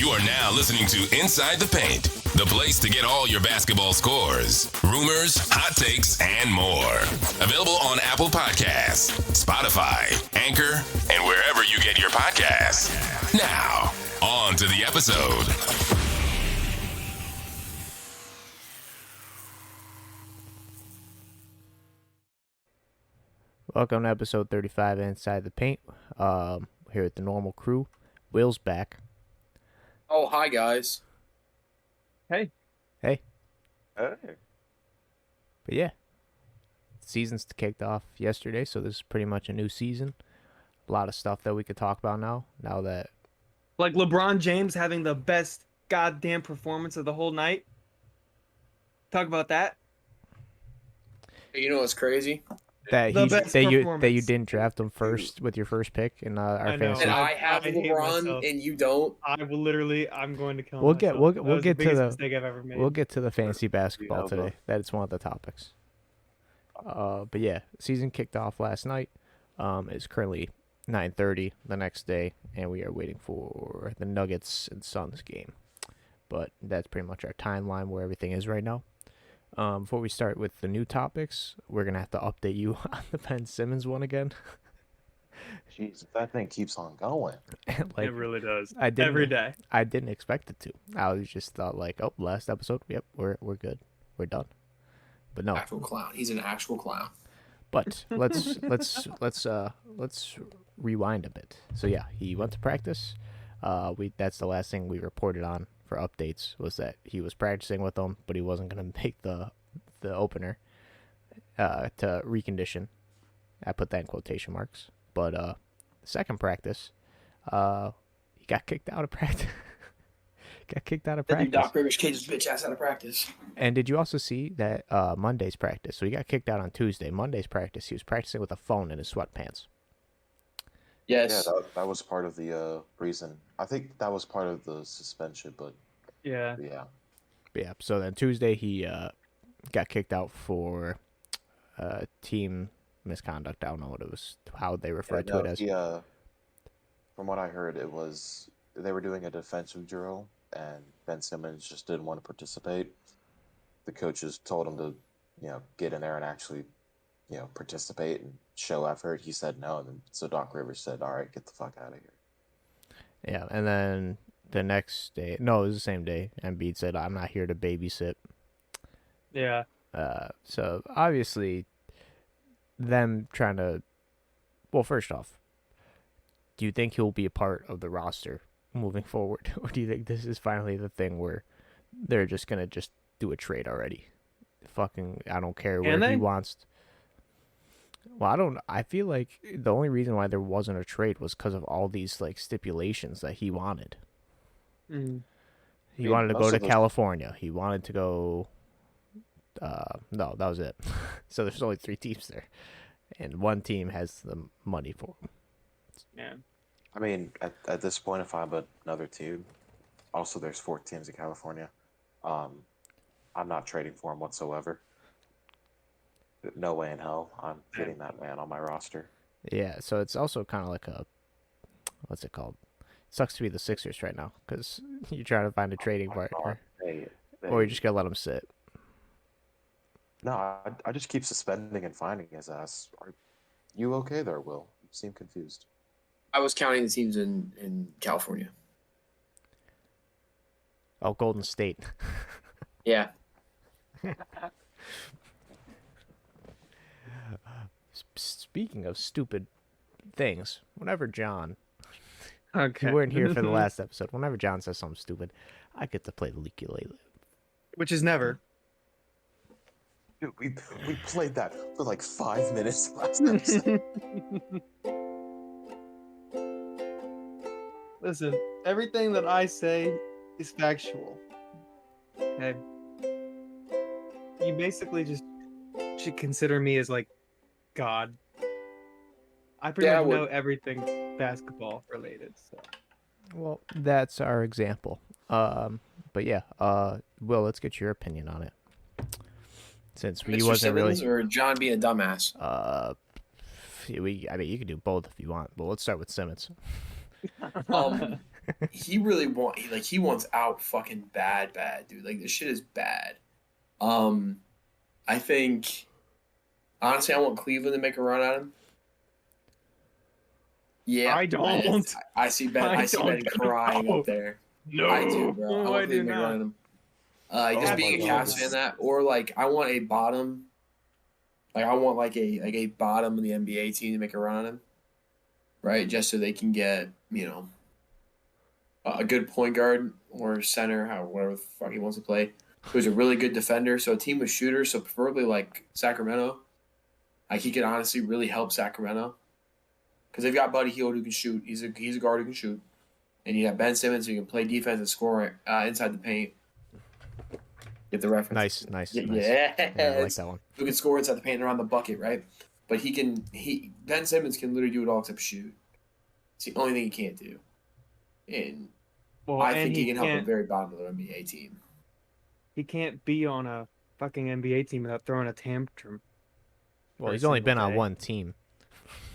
You are now listening to Inside the Paint, the place to get all your basketball scores, rumors, hot takes, and more. Available on Apple Podcasts, Spotify, Anchor, and wherever you get your podcasts. Now, on to the episode. Welcome to episode 35 Inside the Paint. Here at the normal crew. Will's back. Oh, hi, guys. Hey. Hey. But yeah, season's kicked off yesterday, so this is pretty much a new season. A lot of stuff that we could talk about now that... Like LeBron James having the best goddamn performance of the whole night. Talk about that. You know what's crazy? That you didn't draft him first with your first pick in our fantasy. And I have LeBron and you don't. I'm going to kill We'll myself. get to the mistake I've ever made. We'll get to the fantasy basketball today. That is one of the topics. But yeah, season kicked off last night. It's currently 9:30 the next day, and we are waiting for the Nuggets and Suns game. But that's pretty much our timeline where everything is right now. Before we start with the new topics, we're going to have to update you on the Ben Simmons one again. Jeez, that thing keeps on going. Like, it really does. Every day. I didn't expect it to. I was just thought last episode, yep, we're good. We're done. But no. Actual clown. He's an actual clown. But let's rewind a bit. So yeah, he went to practice. That's the last thing we reported on for updates, was that he was practicing with them, but he wasn't going to make the opener to recondition. I put that in quotation marks. But second practice, he got kicked out of practice. Doc Rivers kicked his bitch ass out of practice. And did you also see that Monday's practice? So he got kicked out on Tuesday. Monday's practice, he was practicing with a phone in his sweatpants. Yes. Yeah, that was part of the reason. I think that was part of the suspension, but yeah. So then Tuesday he got kicked out for team misconduct. I don't know what it was, how they referred to it as. From what I heard, it was they were doing a defensive drill, and Ben Simmons just didn't want to participate. The coaches told him to, get in there and actually, participate and show effort. He said no, and so Doc Rivers said, "All right, get the fuck out of here." Yeah, and then the next day, no, it was the same day, Embiid said, "I'm not here to babysit." Yeah. So obviously, them trying to, well, first off, do you think he'll be a part of the roster moving forward, or do you think this is finally the thing where they're just gonna do a trade already? Fucking, I don't care where he wants. Well, I feel like the only reason why there wasn't a trade was because of all these stipulations that he wanted. Mm-hmm. He wanted to go to California. He wanted to go. No, that was it. So there's only 3 teams there, and one team has the money for him. Yeah. I mean, at this point, if I'm another team, also there's 4 teams in California. I'm not trading for him whatsoever. No way in hell I'm getting that man on my roster. Yeah, so it's also kind of like what's it called? It sucks to be the Sixers right now because you're trying to find a trading partner, or you're just gonna let him sit. No, I just keep suspending and finding his ass. Are you okay there, Will? You seem confused. I was counting the teams in California. Oh, Golden State. Yeah. Speaking of stupid things, whenever John, okay, you weren't here for the last episode. Whenever John says something stupid, I get to play the ukulele, which is never. Dude, we played that for like 5 minutes last episode. Listen, everything that I say is factual. Okay. You basically just should consider me as like God. I pretty much know everything basketball related. So. Well, that's our example. But yeah, Will, let's get your opinion on it. Since he wasn't Simmons really, or John being a dumbass. I mean, you can do both if you want, but let's start with Simmons. he really he wants out fucking bad, dude. Like this shit is bad. I think honestly, I want Cleveland to make a run at him. Yeah, I don't. I see Ben. I see Ben crying up there. No, I do, bro. I no, want I Cleveland do to make a run not. at him. Oh Just being a my Cavs goodness. fan, that or like I want a bottom. Like I want like a bottom of the NBA team to make a run on him, right? Just so they can get a good point guard or center, whatever the fuck he wants to play, who's a really good defender. So a team with shooters, so preferably like Sacramento. Like he could honestly really help Sacramento because they've got Buddy Hield who can shoot. He's a guard who can shoot, and you have Ben Simmons who can play defense and score inside the paint. Get the reference. Nice. Yeah, Yeah, I like that one. Who can score inside the paint and around the bucket, right? But Ben Simmons can literally do it all except shoot. It's the only thing he can't do. And Well, I and think he can help the can't- very bottom of the NBA team. He can't be on a fucking NBA team without throwing a tantrum. Well, every he's only been single on day. one team.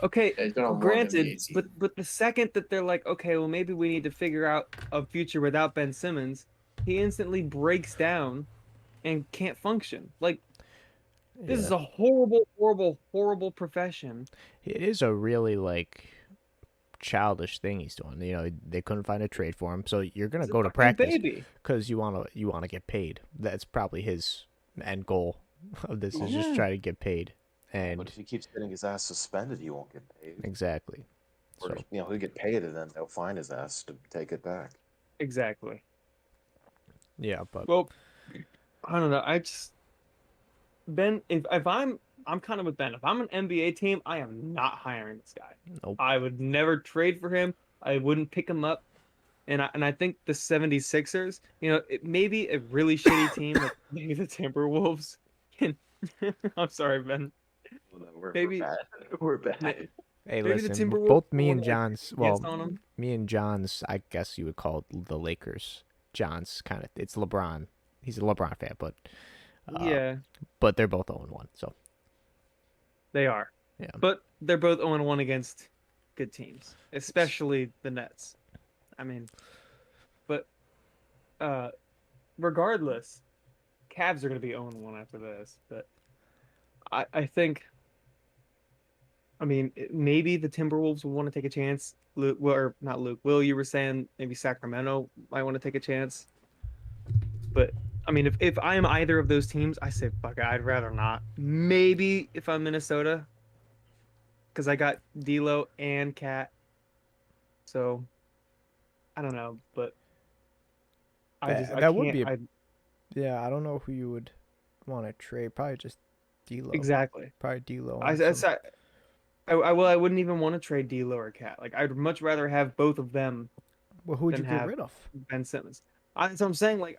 Okay, Yeah, he's been on one granted, NBA team. but the second that they're like, okay, well maybe we need to figure out a future without Ben Simmons, he instantly breaks down and can't function. Like this is a horrible profession. It is a really like childish thing he's doing. You know, they couldn't find a trade for him, so you're gonna He's a go to fucking practice baby. because you wanna get paid. That's probably his end goal of this is just Yeah. try to get paid. And But if he keeps getting his ass suspended, he won't get paid. exactly. Or, So he'll get paid and then they'll fine his ass to take it back. Exactly. yeah, but Well, I don't know. I just Ben, if I'm kind of with Ben. If I'm an NBA team, I am not hiring this guy. nope. I would never trade for him. I wouldn't pick him up. And I think the 76ers, it may be a really shitty team, like maybe the Timberwolves. Can I'm sorry, Ben. Maybe- We're bad. Hey, maybe the listen, Timberwolves both me and will, like, John's. yes Well, on 'em. me and John's. I guess you would call it the Lakers. John's kind of. It's LeBron. He's a LeBron fan, but Yeah, but they're both 0-1. So they are. yeah, But they're both 0-1 against good teams, especially the Nets. I mean, but regardless, Cavs are going to be 0-1 after this. But I think, I mean, maybe the Timberwolves will want to take a chance. Luke, well, or not Luke. Will, you were saying maybe Sacramento might want to take a chance. But I mean, if I am either of those teams, I say fuck it, I'd rather not. Maybe if I'm Minnesota, because I got D'Lo and Cat. So I don't know, but I That would be can't- yeah. I don't know who you would want to trade. Probably just D'Lo. exactly. Probably D'Lo. I wouldn't even want to trade D'Lo or Cat. Like I'd much rather have both of them Well, who would you than get have rid of? Ben Simmons. So I'm saying, like,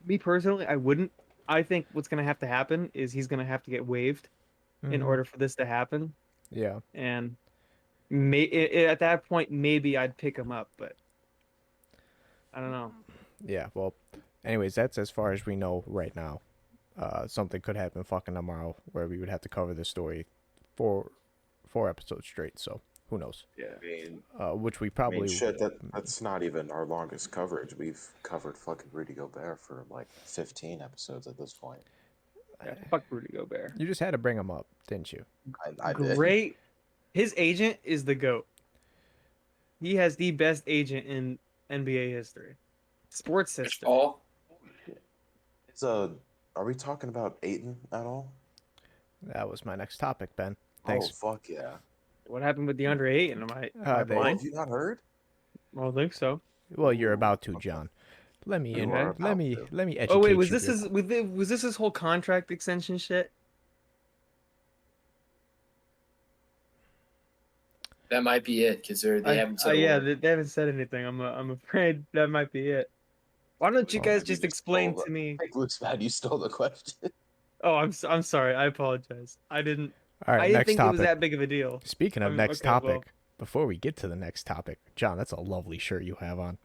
me personally, I wouldn't. I think what's gonna have to happen is he's gonna have to get waived in Mhm. order for this to happen. Yeah. And at that point, maybe I'd pick him up, but I don't know. Yeah. Well, anyways, that's as far as we know right now. Something could happen fucking tomorrow where we would have to cover this story for 4 episodes straight. So who knows? Yeah. I mean, Which we probably shit, that's not even our longest coverage. We've covered fucking Rudy Gobert for like 15 episodes at this point. Yeah, fuck Rudy Gobert. You just had to bring him up, didn't you? I did. Great. His agent is the GOAT. He has the best agent in NBA history. Sports history. All It's are we talking about Ayton at all? That was my next topic, Ben. Thanks. Oh, fuck yeah. What happened with Deandre Ayton? Am I They- Oh, blind? have you not heard? I don't think so. Well, you're about to, John. Let me You in, are let about me to. let me educate Oh wait, you was this here. his whole contract extension shit? that might be it because they haven't said. a Yeah, word. they haven't said anything. I'm afraid that might be it. Why don't you Well, guys maybe just just explain stole to me? I think Luke's mad you stole the question. Oh, I'm sorry. I apologize. I didn't. All right, I didn't next think it was topic. that big of a deal. Speaking of next okay, well- topic, before we get to the next topic, John, that's a lovely shirt you have on.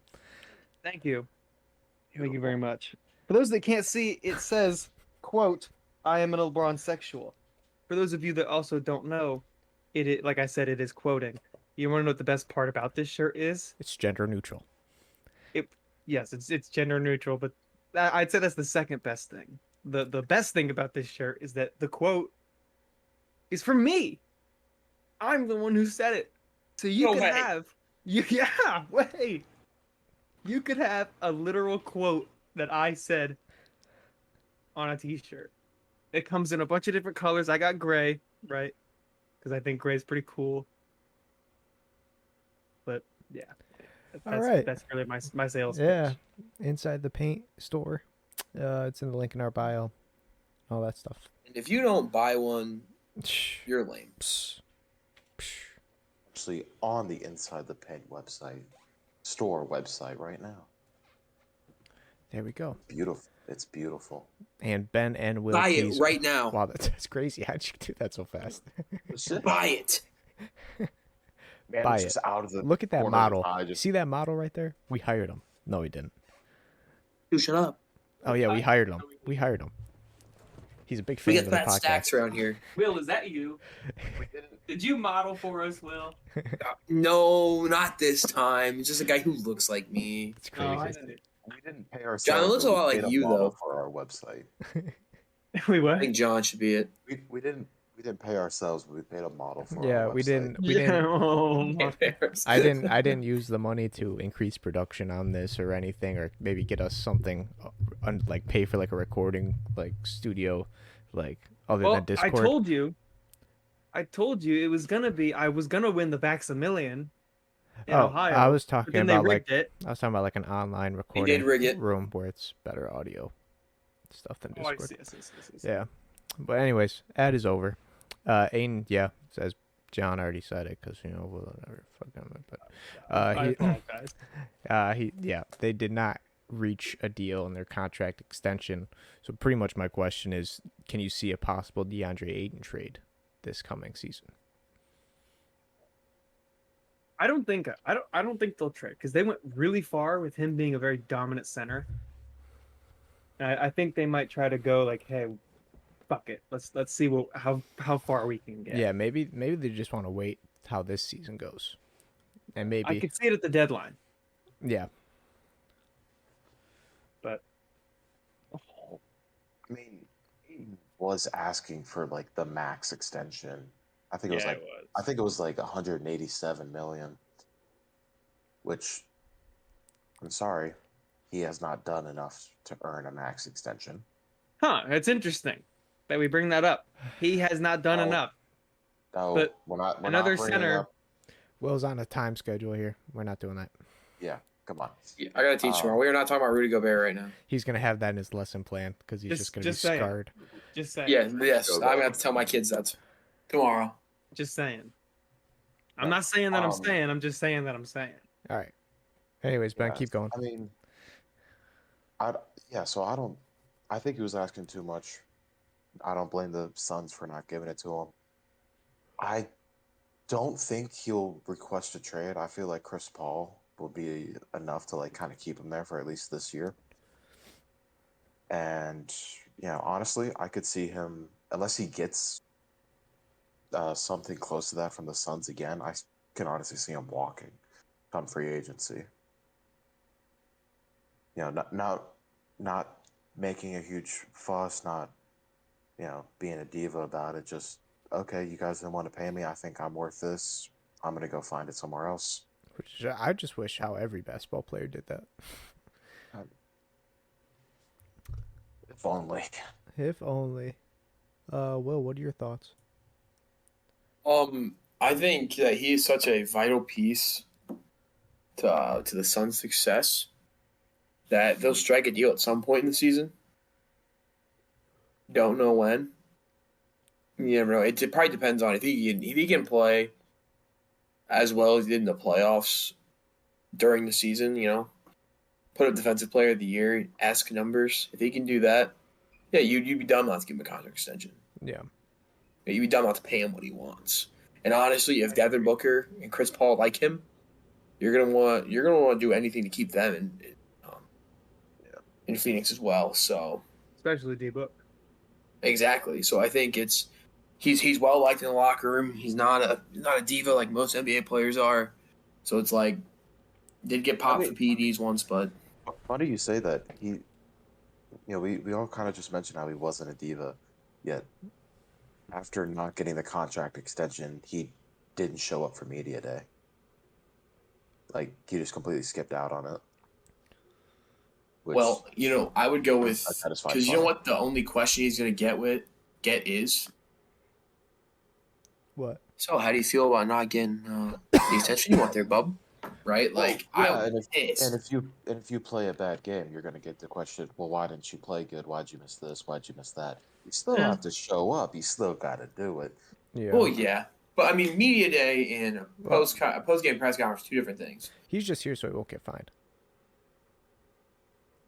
Thank you. Thank you very much. For those that can't see, it says, quote, I am an LeBron sexual. For those of you that also don't know, like I said, it is quoting. You want to know what the best part about this shirt is? It's gender neutral. yes, it's gender neutral, but I'd say that's the second best thing. The best thing about this shirt is that the quote is from me. I'm the one who said it. So you No could way. have yeah, wait. You could have a literal quote that I said on a t-shirt. It comes in a bunch of different colors. I got gray, right? Because I think gray is pretty cool. But yeah. All right. That's really my sales Yeah, pitch. Inside the Paint store. It's in the link in our bio. All that stuff. And if you don't buy one, you're lame. Actually, on the Inside the Paint website, store website right now. There we go. Beautiful. It's beautiful. And Ben and Will Buy it tease- right now. Wow, that's crazy. How'd you do that so fast? Buy it. Man, Buy it's it. just out of the Look at that corner of model. his eye, just- See that model right there? We hired him. No, we didn't. Dude, shut up. Oh yeah, we hired him. We hired him. He's a big fan We of get the fat podcast. stacks around here. Will, is that you? Did you model for us, Will? No, not this time. It's just a guy who looks like me. It's Oh, I crazy. see. We didn't pay ourselves. John, it looks a but we lot paid like you, model though. for our website. We I what? think John should be it. We didn't pay ourselves, but we paid a model for Yeah, our we website. didn't. We Yeah, didn't. oh my- I didn't use the money to increase production on this or anything, or maybe get us something, like pay for like a recording like studio, like other Well, than Discord. I told you it was gonna be. I was gonna win the Maximilian in Oh, Ohio. I was but talking then they about like rigged it. I was talking about like an online did recording rig it. room where it's better audio stuff than Oh, I Discord. see. Yeah, but anyways, ad is over. Aiden, yeah, says John already said it because we'll never fuck him. But I apologize. they did not reach a deal in their contract extension. So pretty much my question is, can you see a possible Deandre Ayton trade this coming season? I don't think they'll trade because they went really far with him being a very dominant center. And I think they might try to go like, hey, fuck it, let's see how far we can get. Yeah, maybe they just want to wait how this season goes, and maybe I could see it at the deadline, yeah. but I mean, he was asking for like the max extension. I think it was like 187 million, which I'm sorry, he has not done enough to earn a max extension. Huh? It's interesting that we bring that up. He has not done Oh, enough. No, But we're not another bringing center- up- Will's on a time schedule here. We're not doing that. Yeah, come on. Yeah, I gotta teach tomorrow. We are not talking about Rudy Gobert right now. He's gonna have that in his lesson plan because he's just gonna be saying. scarred. Just saying. Yeah, yes. I'm gonna have to tell my kids that tomorrow. Just saying. I'm not saying that I'm Um, saying. I'm just saying that I'm saying. All right. Anyways, Ben, Yeah, keep going. I mean, I think he was asking too much. I don't blame the Suns for not giving it to him. I don't think he'll request a trade. I feel like Chris Paul will be enough to like kind of keep him there for at least this year. And honestly, I could see him unless he gets something close to that from the Suns again. I can honestly see him walking on free agency. Not making a huge fuss, not being a diva about it. Just okay, you guys didn't want to pay me. I think I'm worth this. I'm gonna go find it somewhere else. Which I just wish how every basketball player did that. If only. If only. Will, what are your thoughts? I think that he's such a vital piece to the Suns' success that they'll strike a deal at some point in the season. Don't know when. You never know. It probably depends on if he can play as well as he did in the playoffs during the season. Put up Defensive Player of the Year, esque numbers. If he can do that, yeah, you'd be dumb not to give him a contract extension. Yeah. You'd be dumb not to pay him what he wants. And honestly, if Devin Booker and Chris Paul like him, you're gonna want to do anything to keep them in Phoenix as well. So Especially D-Book. exactly. So I think he's well liked in the locker room. He's not a diva like most NBA players are. So it's like did get popped for PEDs once, but funny you say that. We all kind of just mentioned how he wasn't a diva, yet after not getting the contract extension, he didn't show up for media day. Like, he just completely skipped out on it. Which, Well, I would go with satisfying because you know part. what the only question he's going to get is. What? So, how do you feel about not getting the attention you want there, bub? Right? Like, yeah, I'm pissed. and if you play a bad game, you're going to get the question, well, why didn't you play good? Why'd you miss this? Why'd you miss that? You still Yeah. have to show up. You still got to do it. Yeah. Well, yeah. But, I mean, media day and a post-game press conference, two different things. He's just here so he won't get fined.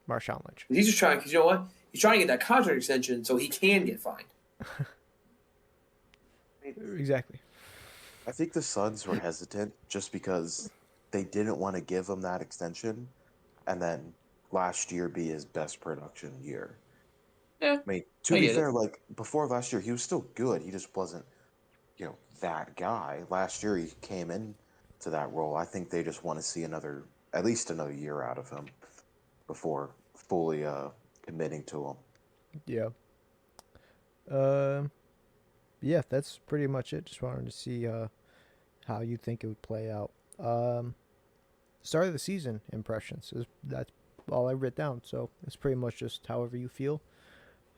Marshawn Lynch. He's just trying, because you know what? He's trying to get that contract extension so he can get fined. Exactly. I think the Suns were hesitant just because they didn't want to give him that extension and then last year be his best production year. Yeah. I mean, to be fair, like, before last year, he was still good. He just wasn't, that guy. Last year, he came in to that role. I think they just want to see at least another year out of him before fully committing to him. Yeah. Yeah, that's pretty much it. Just wanted to see how you think it would play out. Start of the season impressions. That's all I wrote down. So it's pretty much just however you feel,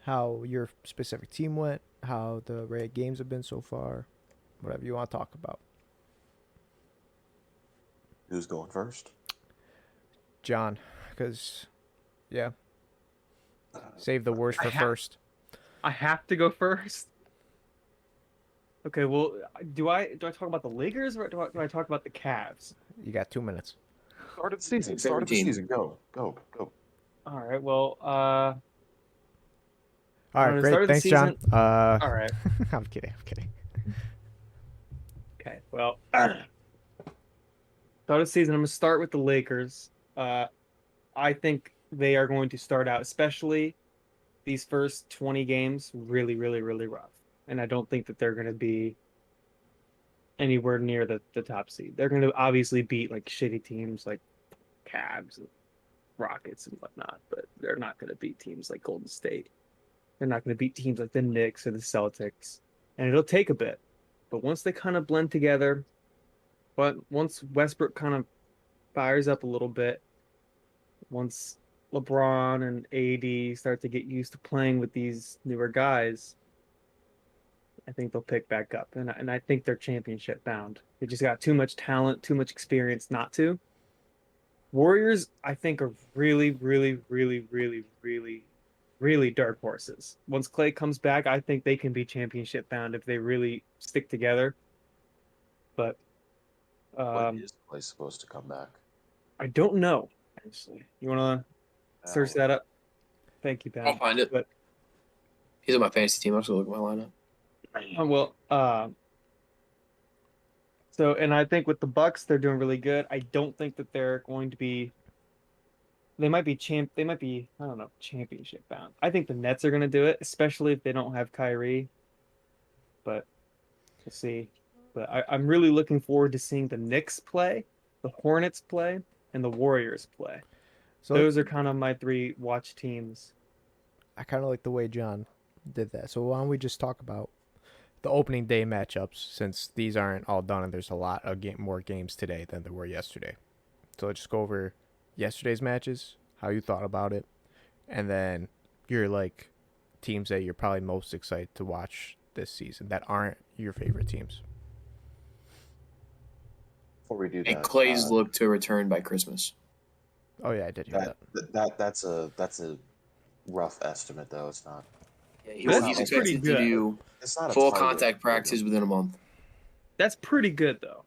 how your specific team went, how the array of games have been so far, whatever you want to talk about. Who's going first? John, because, yeah, save the worst for first. I have to go first. Okay, well, do I talk about the Lakers or do I talk about the Cavs? You got 2 minutes. Start of the season. Start of the season. Go. All right. Well, all right, great. Thanks, John. All right. I'm kidding. Okay. Well, start of the season. I'm gonna start with the Lakers. I think they are going to start out, especially these first 20 games, really, really, really rough. And I don't think that they're going to be anywhere near the top seed. They're going to obviously beat like shitty teams like Cavs and Rockets and whatnot, but they're not going to beat teams like Golden State. They're not going to beat teams like the Knicks or the Celtics. And it'll take a bit. But once they kind of blend together, once Westbrook kind of fires up a little bit, once LeBron and AD start to get used to playing with these newer guys, I think they'll pick back up. And I think they're championship bound. They just got too much talent, too much experience not to. Warriors, I think, are really, really, really, really, really, really dark horses. Once Klay comes back, I think they can be championship bound if they really stick together. But When is Klay supposed to come back? I don't know, actually. You want to search that up? Thank you, Ben. I'll find it. But he's on my fantasy team. I'm just going to look at my lineup. Well, so, and I think with the Bucks, they're doing really good. I don't think that they're going to be. They might be I don't know, championship bound. I think the Nets are going to do it, especially if they don't have Kyrie. But we'll see. But I'm really looking forward to seeing the Knicks play, the Hornets play, and the Warriors play. So those are kind of my 3 watch teams. I kind of like the way John did that. So why don't we just talk about the opening day matchups, since these aren't all done and there's a lot of more games today than there were yesterday. So let's just go over yesterday's matches, how you thought about it, and then your teams that you're probably most excited to watch this season that aren't your favorite teams. Before we do that, And Clay's look to return by Christmas. Oh yeah, I did hear that. That's a rough estimate, though. It's not. Yeah, he's expected to do full contact practices within a month. That's pretty good, though,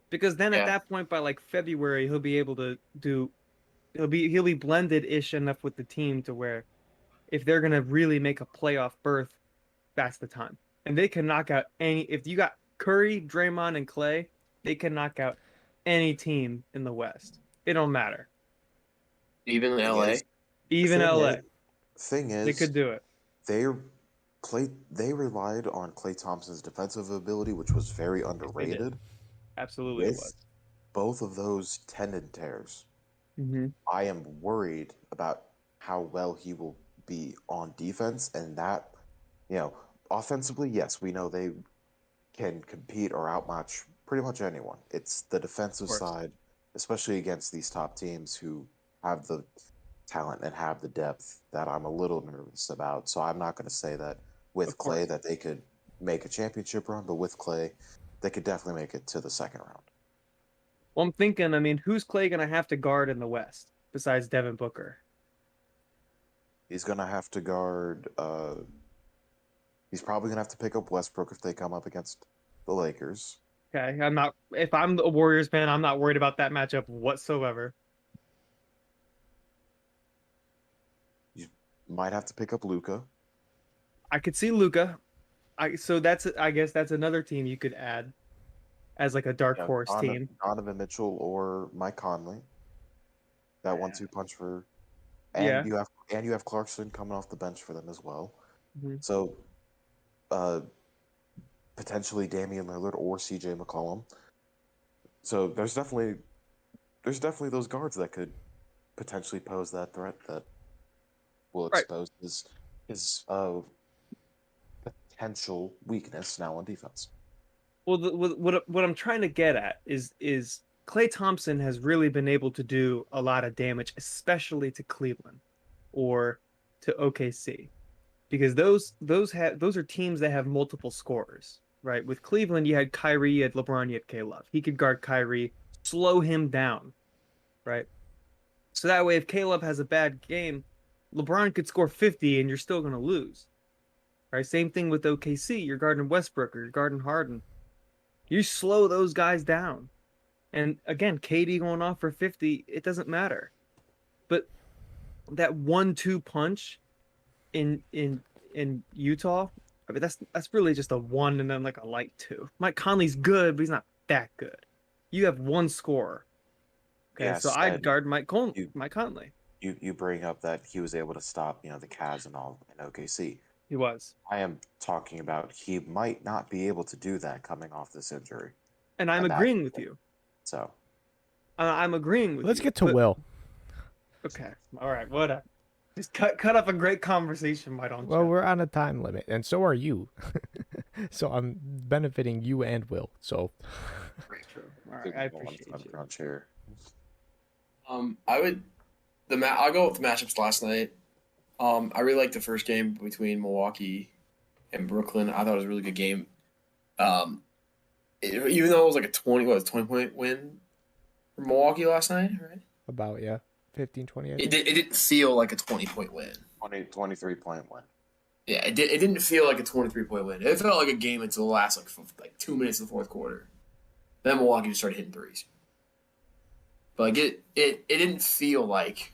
because then at that point, by February, he'll be able to do. He'll be blended-ish enough with the team to where, if they're gonna really make a playoff berth, that's the time. And they can knock out any. If you got Curry, Draymond, and Klay, they can knock out any team in the West. It don't matter. Even in LA. Even LA. Thing is, they could do it. They relied on Klay Thompson's defensive ability, which was very underrated. Absolutely, it was. Both of those tendon tears, Mm-hmm. I am worried about how well he will be on defense, and that, offensively, yes, we know they can compete or outmatch pretty much anyone. It's the defensive course. side, especially against these top teams who have the talent and have the depth, that I'm a little nervous about. So I'm not going to say that with Of Clay course. that they could make a championship run, but with Clay, they could definitely make it to the second round. Well, I'm thinking, who's Clay going to have to guard in the West besides Devin Booker? He's going to have to guard. He's probably going to have to pick up Westbrook if they come up against the Lakers. Okay, if I'm a Warriors fan, I'm not worried about that matchup whatsoever. You might have to pick up Luka. I could see Luka. I guess that's another team you could add as like a dark horse team. Donovan Mitchell or Mike Conley. That 1-2 punch for, Yeah. you have Clarkson coming off the bench for them as well. Mm-hmm. So, potentially Damian Lillard or CJ McCollum. So there's definitely those guards that could potentially pose that threat that will expose his potential weakness now on defense. Well, what I'm trying to get at is Klay Thompson has really been able to do a lot of damage, especially to Cleveland or to OKC, because those are teams that have multiple scorers, right? With Cleveland, you had Kyrie, you had LeBron, you had K-Love. He could guard Kyrie, slow him down, right? So that way, if K-Love has a bad game, LeBron could score 50 and you're still going to lose, right? Same thing with OKC. You're guarding Westbrook or you're guarding Harden. You slow those guys down. And again, KD going off for 50, it doesn't matter. But that 1-2 punch in Utah, that's really just a 1 and then like a light 2. Mike Conley's good, but he's not that good. You have one scorer. Okay, Yes, so I'd and guard Mike Conley. You bring up that he was able to stop, the Cavs and all in OKC. He was. I am talking about he might not be able to do that coming off this injury. And I'm agreeing with you. So. I'm agreeing with you. Let's get to Will. Okay. All right. Whatever. Just cut up a great conversation, why don't you? Well, we're on a time limit, and so are you. So I'm benefiting you and Will. So. True. All right. I appreciate you. Here. I'll go with the matchups last night. I really liked the first game between Milwaukee and Brooklyn. I thought it was a really good game. Even though it was like a 20-point win for Milwaukee last night, right? About, 15, 20. It didn't feel like a 20-point win. 23-point win. Yeah, it didn't feel like a 23-point win. It felt like a game until the last like 2 minutes of the fourth quarter. Then Milwaukee just started hitting threes. But it didn't feel like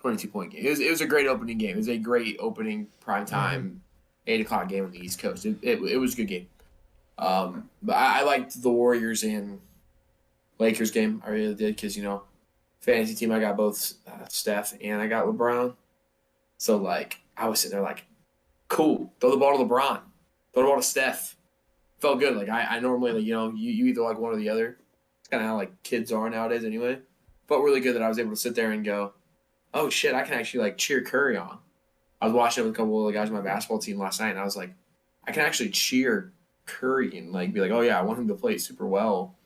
22-point game. It was a great opening game. It was a great opening primetime 8:00 game on the East Coast. It was a good game. But I liked the Warriors and Lakers game. I really did because, fantasy team, I got both Steph and I got LeBron. So, I was sitting there cool. Throw the ball to LeBron. Throw the ball to Steph. Felt good. I normally, you either like one or the other. It's kind of how, kids are nowadays anyway. Felt really good that I was able to sit there and go, oh, shit, I can actually, cheer Curry on. I was watching it with a couple of the guys on my basketball team last night, and I was like, I can actually cheer Curry and, be like, oh, yeah, I want him to play super well.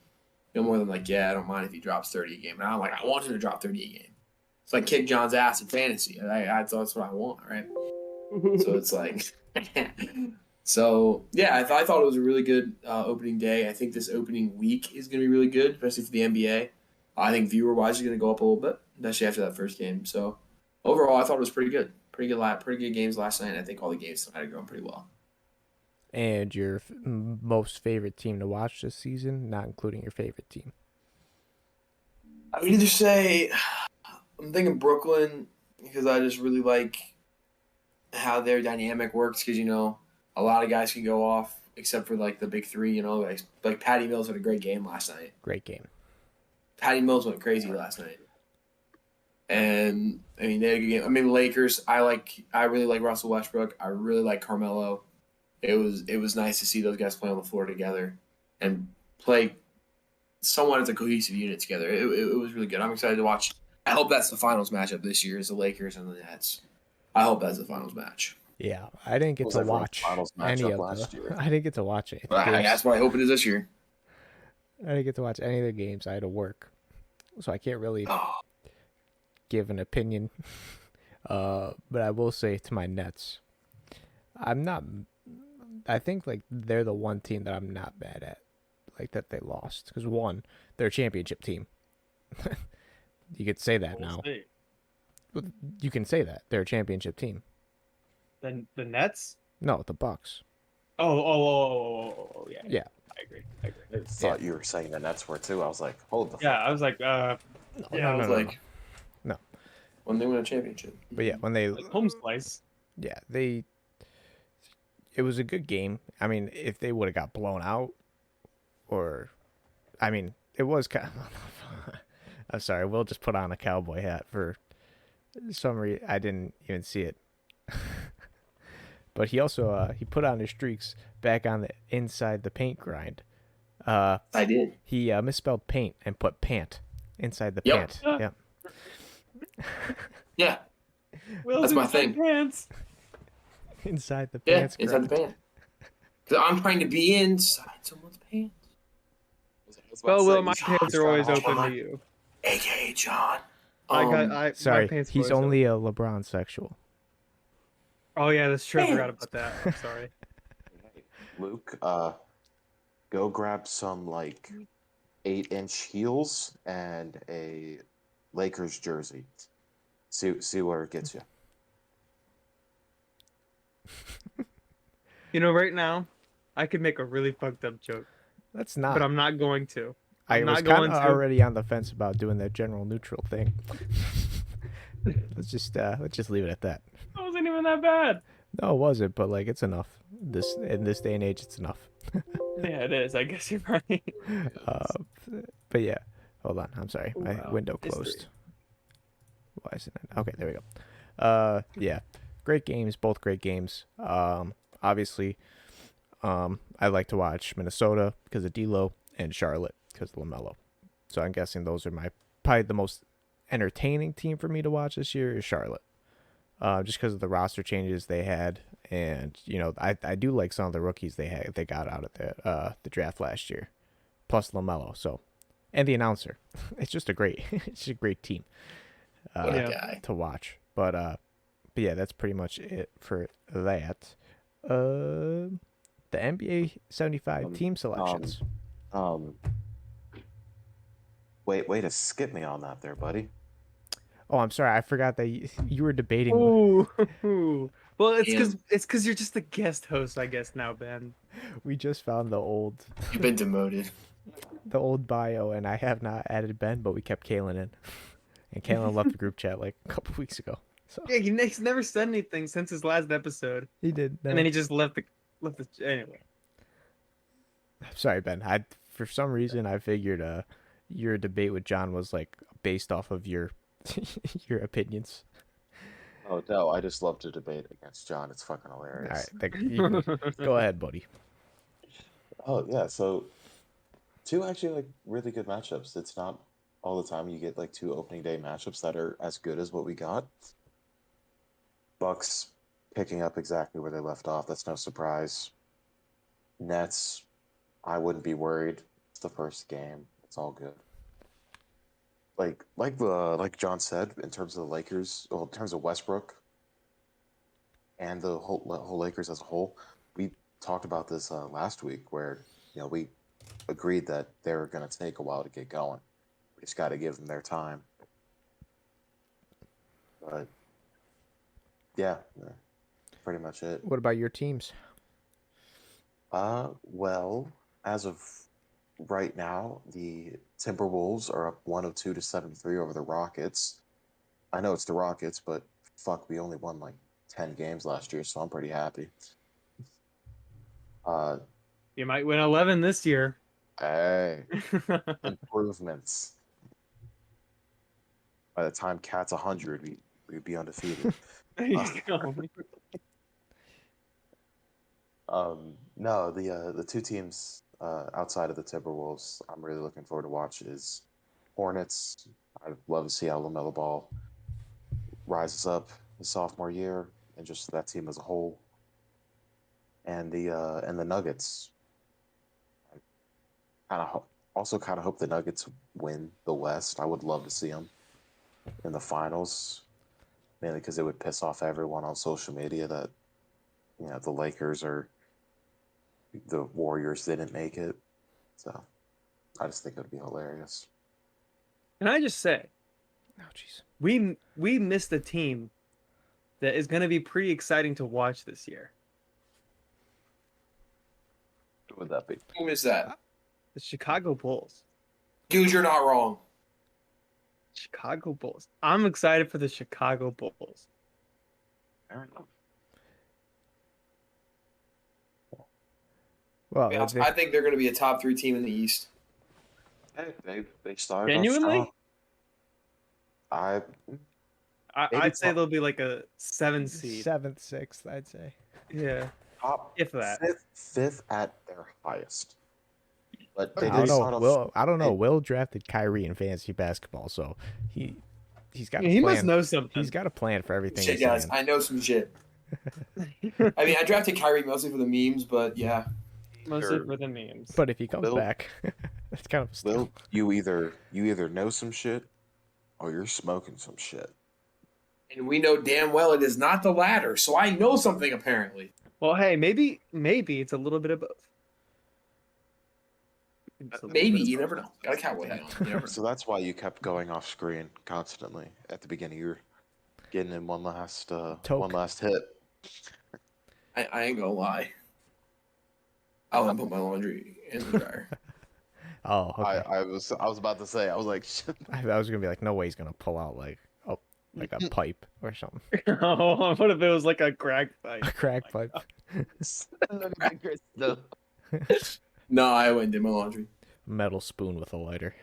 More than, I don't mind if he drops 30 a game. And I'm like, I want him to drop 30 a game. It's like kick John's ass in fantasy. That's what I want, right? So it's so, yeah, I thought it was a really good opening day. I think this opening week is going to be really good, especially for the NBA. I think viewer-wise is going to go up a little bit, especially after that first game. So, overall, I thought it was pretty good. Pretty good games last night. I think all the games tonight are going pretty well. And your most favorite team to watch this season, not including your favorite team? I would either say I'm thinking Brooklyn because I just really like how their dynamic works because, a lot of guys can go off except for, the big three, like Patty Mills had a great game last night. Great game. Patty Mills went crazy last night. And, they had a good game. Lakers, I really like Russell Westbrook. I really like Carmelo. It was nice to see those guys play on the floor together and play somewhat as a cohesive unit together. It was really good. I'm excited to watch. I hope that's the finals matchup this year is the Lakers and the Nets. I hope that's the finals match. Yeah, I didn't get Was to everyone's watch finals any matchup of last the. year? I didn't get to watch any of the But games. that's what I hope it is this year. I didn't get to watch any of the games. I had to work, so I can't really Oh, give an opinion. But I will say to my Nets, I'm not. I think like they're the one team that I'm not mad at, like that they lost because one, they're a championship team. You could say that now. see. You can say that they're a championship team. Then the Nets. No, the Bucks. Oh, yeah. Yeah. I agree. I agree. I thought you were saying the Nets were too. I was like, hold the Yeah, fuck. I was like, yeah, I was like, No. when they win a championship. But yeah, when they like home slice. yeah, it was a good game. I mean, if they would have got blown out, or, I mean, it was kind of, I'm sorry, we'll just put on a cowboy hat for some reason. I didn't even see it. But he also, he put on his streaks back on the inside the paint grind. I did. He misspelled paint and put pant inside the Yep. pant. Yep. Yeah, Will's That's my inside thing. Pants. Inside the yeah, pants inside the grind. pants. 'Cause I'm trying to be inside someone's pants. Well, Will, my He's pants are always trying open to- to you. AKA John. My Sorry, pants are he's always only a LeBron sexual. Oh yeah, that's true. I forgot about that. I'm sorry. Luke, go grab some like 8-inch heels and a Lakers jersey. See where it gets you. You know, right now, I could make a really fucked up joke, That's not. but I'm not going to. I I'm was not kind going of to. already on the fence about doing the general neutral thing. let's just leave it at that. It wasn't even that bad. No, it wasn't, but like it's enough. In this day and age, it's enough. Yeah, it is. I guess you're right. But yeah, hold on. I'm sorry, my Wow, window history. closed. Why is it not? Okay, there we go. Yeah, great games, both great games. Obviously, I like to watch Minnesota because of D'Lo and Charlotte because of LaMelo. So I'm guessing those are probably the most entertaining team for me to watch this year is Charlotte. Just because of the roster changes they had, and you know, I do like some of the rookies they got out of the draft last year, plus LaMelo. So, and the announcer, it's just a great team What a Yeah. guy. to watch. But yeah, that's pretty much it for that. The NBA 75 team selections. Way to skip me on that there, buddy. Oh, I'm sorry, I forgot that you were debating. Ooh. Well, it's Yeah. because you're just the guest host, I guess now, Ben. We just found the old You've been demoted. bio, and I have not added Ben, but we kept Kalen in, and Kalen left the group chat like a couple weeks ago. So Yeah, he's never said anything since his last episode, he did. and then he just left the anyway. Sorry, Ben. For some reason I figured your debate with John was like based off of your your opinions. Oh no, I just love to debate against John. It's fucking All hilarious. right, go ahead, buddy. Oh yeah, so two actually like really good matchups. It's not all the time you get like two opening day matchups that are as good as what we got. Bucks picking up exactly where they left off. That's no surprise. Nets, I wouldn't be worried. It's the first game. It's all good. Like John said, in terms of the Lakers, well, in terms of Westbrook and the whole Lakers as a whole, we talked about this last week, where we agreed that they were going to take a while to get going. We just got to give them their time. But yeah, pretty much it. What about your teams? Well, as of right now, the Timberwolves are up 102 to 73 over the Rockets. I know it's the Rockets, but fuck, we only won like 10 games last year, so I'm pretty happy. You might win 11 this year. Hey, improvements. By the time Cat's 100, we'd be undefeated. There you go. No, the two teams outside of the Timberwolves, I'm really looking forward to watch is Hornets. I'd love to see how LaMelo Ball rises up his sophomore year and just that team as a whole. And the Nuggets. I kind of hope the Nuggets win the West. I would love to see them in the finals, mainly because it would piss off everyone on social media that the Lakers or the Warriors didn't make it. So I just think it would be hilarious. Can I just say, Oh, jeez. we missed a team that is going to be pretty exciting to watch this year. Who would that be? Who is that? The Chicago Bulls. Dude, you're not wrong. Chicago Bulls. I'm excited for the Chicago Bulls. Fair enough. Well, Yeah, I think they're going to be a top 3 team in the East. Hey, they started Genuinely? off strong. I'd say they'll be like a 7 seed. 7th, 6th, I'd say. Yeah. Top If that. fifth at their highest. But they I did don't start know. off. Will, I don't know. Will drafted Kyrie in fantasy basketball, so he's got. Yeah, A he plan. must know something. He's got a plan for everything. Shit, he's guys, saying. I know some shit. I mean, I drafted Kyrie mostly for the memes, but yeah. Mostly for the memes. But if he comes Will- back, that's kind of a steal. Will, you either know some shit or you're smoking some shit. And we know damn well it is not the latter, so I know something apparently. Well, hey, maybe it's a little bit of both. It's a little Maybe, bit of you both. never know. Got a cowboy hat on. You never know. So that's why you kept going off screen constantly at the beginning. You were getting in one last hit. I ain't gonna lie. I'll not put my laundry in the dryer. Oh, okay. I was about to say, I was like, shit. I was gonna be like, no way he's gonna pull out like a pipe or something, Oh, what if it was like a crack a fight? crack pipe. No, I went and did my laundry. Metal spoon with a lighter.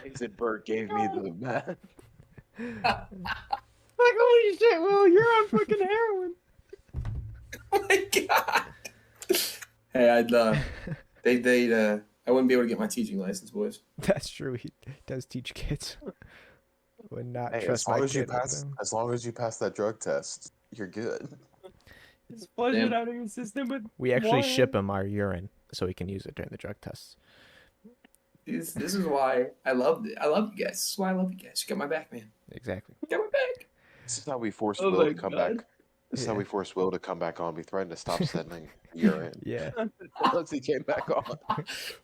Exit Bert gave me the man. Like, holy shit, Will, you're on fucking heroin. Oh my god. Hey, I wouldn't be able to get my teaching license, boys. That's true. He does teach kids. Would not Hey, trust as long my as you kid with pass, them. as long as you pass that drug test, you're good. Just flush Damn. it out of your system with We actually water. ship him our urine so he can use it during the drug tests. This is why I love it. I love you guys. This is why I love you guys. You got my back, man. Exactly. You got my back. This is how we forced Oh Will my to come God. back. This is how Yeah. we forced Will to come back on. We threatened to stop sending urine Yeah. once he came back on.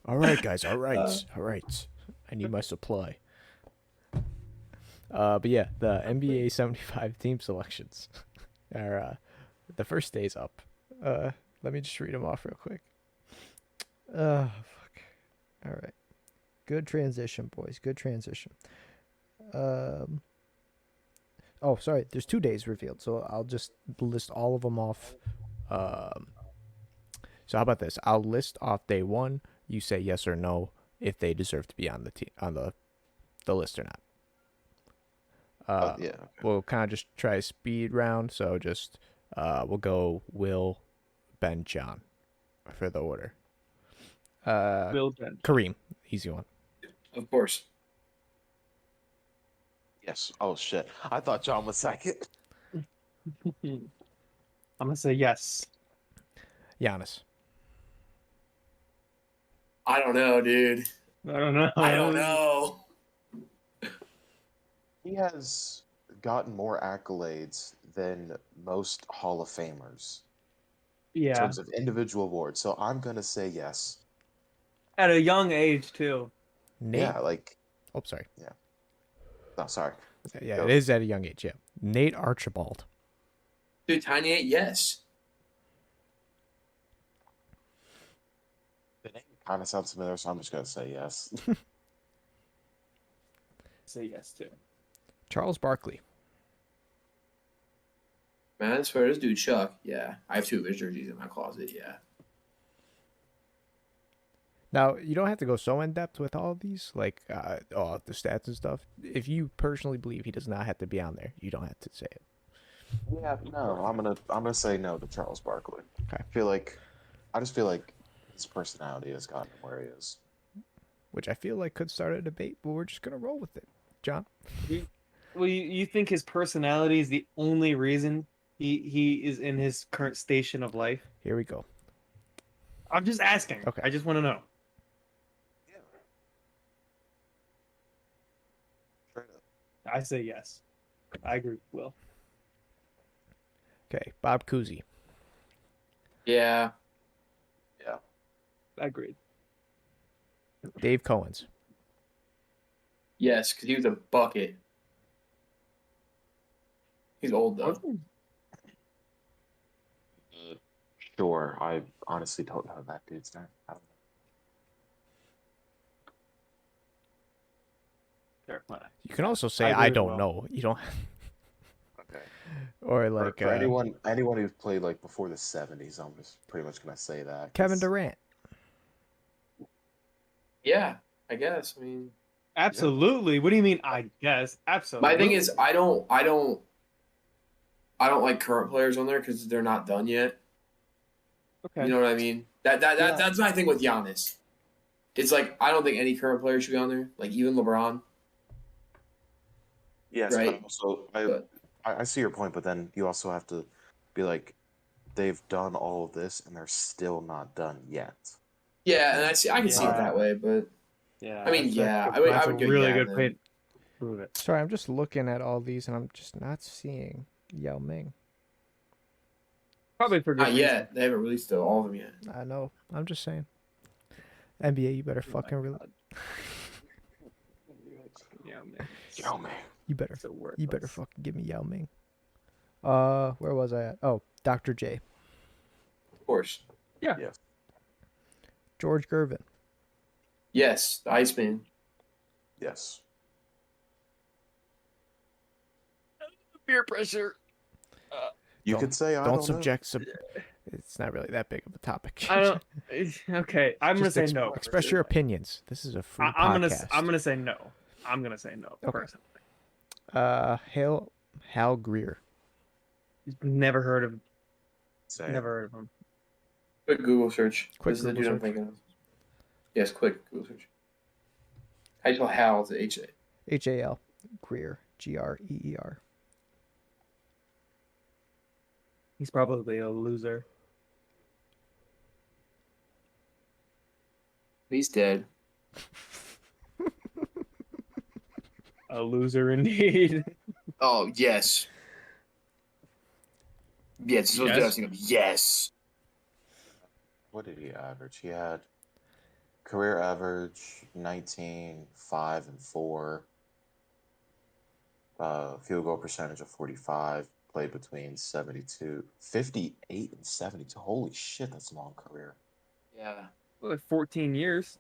All right, guys. All right. All right. I need my supply. But yeah, the NBA 75 team selections are the first day's up. Let me just read them off real quick. Fuck. All right. Good transition, boys. Good transition. Oh, sorry. There's 2 days revealed, so I'll just list all of them off. So how about this? I'll list off day 1. You say yes or no if they deserve to be on the the list or not. Yeah. Okay. We'll kind of just try a speed round. So just we'll go Will, Ben, John for the order. Will Ben. Kareem, easy one. Of course. Yes. Oh shit. I thought John was second. I'm gonna say yes. Giannis. I don't know, dude. I don't know. I don't know. He has gotten more accolades than most Hall of Famers in Yeah, terms of individual awards. So I'm gonna say yes. at a young age too. Nate. Yeah. Like. Oh, sorry. No, sorry. Yeah, Go. it is at a young age. Yeah. Nate Archibald. Dude, Tiny 8, yes. The name kind of sounds familiar, so I'm just gonna say yes. Say yes too. Charles Barkley. Man, as far as dude Chuck, yeah. I have 2 of his jerseys in my closet, yeah. Now, you don't have to go so in depth with all of these, like the stats and stuff. If you personally believe he does not have to be on there, you don't have to say it. Yeah, no, I'm gonna say no to Charles Barkley. Okay. I just feel like his personality has gotten him where he is. Which I feel like could start a debate, but we're just gonna roll with it. John? Well, you think his personality is the only reason he is in his current station of life? Here we go. I'm just asking. Okay. I just want to know. Yeah. Straight up. I say yes. I agree with Will. Okay, Bob Cousy. Yeah. Yeah. I agreed. Dave Cohen's. Yes, because he was a bucket. He's old though. Sure. I honestly don't know that dude's name. I don't Fair play. You can also say I agree I with don't Will. know. You don't, know. Okay. or like For anyone who's played like before the 70s, I'm just pretty much gonna say that. Kevin 'cause- Durant. Yeah, I guess. I mean, Absolutely. What do you mean? I guess. Absolutely. my thing is, I don't like current players on there because they're not done yet. Okay. You know what I mean? That's my thing with Giannis. It's like I don't think any current player should be on there. Like even LeBron. Yes, Right. but also But- I see your point, but then you also have to be like, they've done all of this and they're still not done yet. Yeah, and I can see it Yeah. that way, but Yeah. I mean, that's yeah, a- I would that's go a really yeah, good then. way to prove it. Sorry, I'm just looking at all these and I'm just not seeing Yao Ming. Probably for good Not reason. yet. They haven't released all of them yet. I know. I'm just saying. NBA, you better Oh my fucking God. Yeah, man. Yo, man. you better So worthless. you better fucking give me Yao Ming. Where was I at? Oh, Dr. J. Of course. Yes. George Gervin. Yes, the Iceman. Yes. Peer pressure. You Don't- could say I Don't don't know. subject. It's not really that big of a topic. I don't. Okay, I'm gonna Just say no. Express your opinions. This is a free I'm podcast. gonna say no. I'm gonna say no. Okay. Personally. Hal Greer. Never heard of. Same. Never heard of him. Quick Google search. Quick This is the Google dude I'm search. thinking of. Yes, quick Google search. How do you spell Hal? Is it H? HAL. Greer. Greer. He's probably a loser. He's dead. A loser indeed. Oh yes. Yes, this was the dude I was Yes. thinking of. Yes. What did he average? He had career average 19, 5, and 4. Field goal percentage of 45. Played between 58 and 72. Holy shit, that's a long career. Yeah. Well, like 14 years.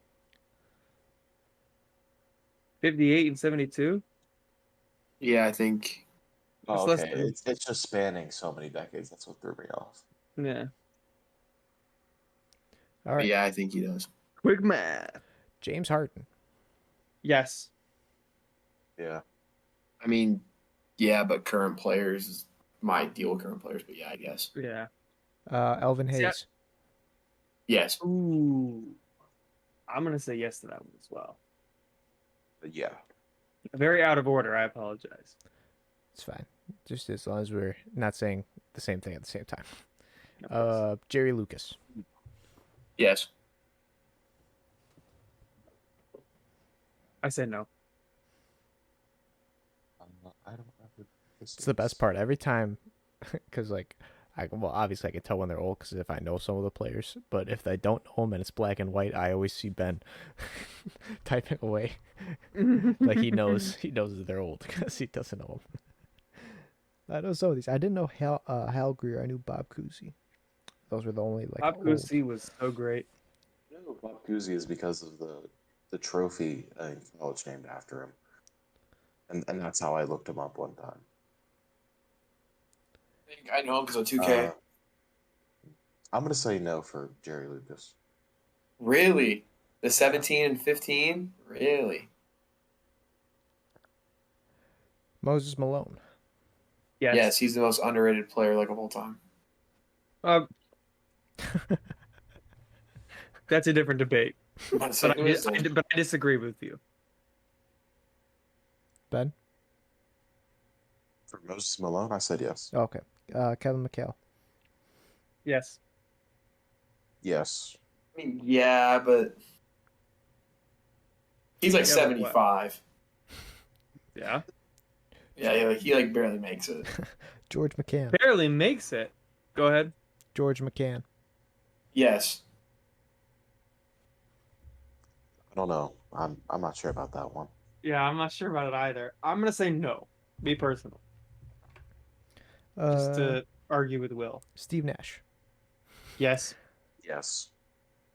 58 and 72. Yeah, I think. Oh, It's less okay, than- it's just spanning so many decades. That's what threw me off. Yeah. All right. Yeah, I think he does. Quick math. James Harden. Yes. Yeah. I mean, yeah, but current players is my deal with current players, but yeah, I guess. Yeah. Elvin See, Hayes. Yes. Ooh. I'm gonna say yes to that one as well. But yeah. Very out of order. I apologize. It's fine. Just as long as we're not saying the same thing at the same time. No, please. Jerry Lucas. Yes. I say no. I don't know. It's the best part. Every time, because obviously I can tell when they're old because if I know some of the players, but if I don't know them and it's black and white, I always see Ben typing away like he knows that they're old because he doesn't know them. I know some of these. I didn't know Hal Greer. I knew Bob Cousy. Those were the only Bob old. Cousy was so great. No, Bob Cousy is because of the trophy in college named after him. And that's how I looked him up one time. I know him because of 2K. I'm going to say no for Jerry Lucas. Really? The 17 and 15? Really? Moses Malone. Yes, he's the most underrated player of all time. That's a different debate. My second is But I disagree with you. Ben? For Moses Malone, I said yes. Okay. Kevin McHale. Yes. Yes. I mean, yeah, but he's like Yeah, but what? 75. Yeah. Yeah, he like barely makes it. George McCann. Barely makes it. Go ahead. George McCann. Yes. I don't know. I'm not sure about that one. Yeah, I'm not sure about it either. I'm gonna say no. Me personal. Just to argue with Will. Steve Nash. Yes. Yes.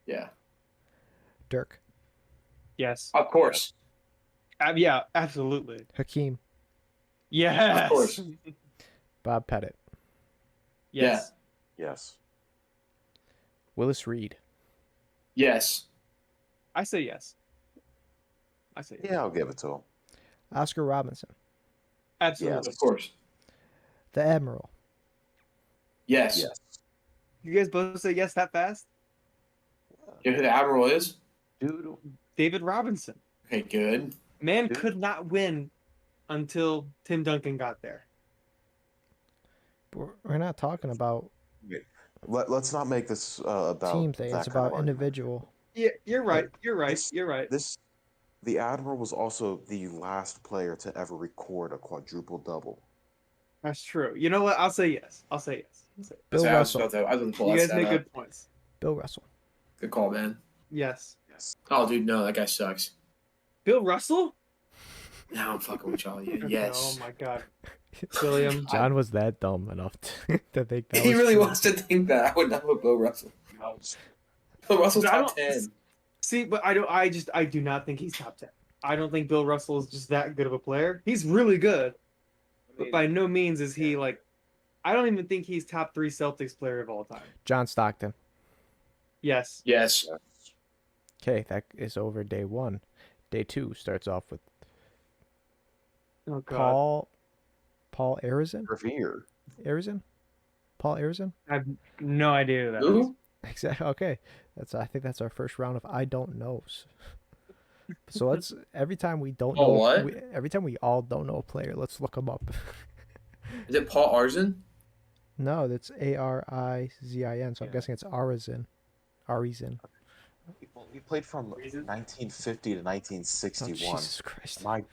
Yeah. Dirk. Yes. Of course. Yeah, absolutely. Hakeem. Yes. Of course. Bob Pettit. Yes. Yes. Willis Reed. Yes. I say yes. I say yes. Yeah, I'll give it to him. Oscar Robinson. Absolutely. Yes. Of course. The Admiral. Yes. Yes. You guys both say yes that fast? You know who the Admiral is? Dude. David Robinson. Okay, good. Man Dude. could not win until Tim Duncan got there. We're not talking about Let's not make this about team thing. that It's kind of about argument. individual. Yeah, you're right. You're right. This- You're right. The Admiral was also the last player to ever record a quadruple double. That's true. You know what? I'll say yes. I'll say yes. I'll say yes. Bill I was Russell. about to, I was going to pull You that guys stat make up. good points. Bill Russell. Good call, man. Yes. Yes. Oh, dude, no, that guy sucks. Bill Russell? Now I'm fucking with y'all. Yes. Oh my god. William. John was that dumb enough to think that He was really true. wants to think that. I would not put Bill Russell. Bill Russell's I top don't- 10. See, but I do not think he's top 10. I don't think Bill Russell is just that good of a player. He's really good, but by no means is he like. I don't even think he's top 3 Celtics player of all time. John Stockton. Yes. Yes. Okay, that is over day 1. Day 2 starts off with Oh god. Paul Arizin? Revere. Arizin? Paul Arizin? I have no idea who that is. Who? Exactly. Okay. I think that's our first round of I don't knows. So let's every time we don't know what? every time we all don't know a player, let's look them up. Is it Paul Arizin? No, that's Arizin. So I'm guessing it's Arizin. Arizin. He played from Reason? 1950 to Oh, 1961. Jesus Christ. My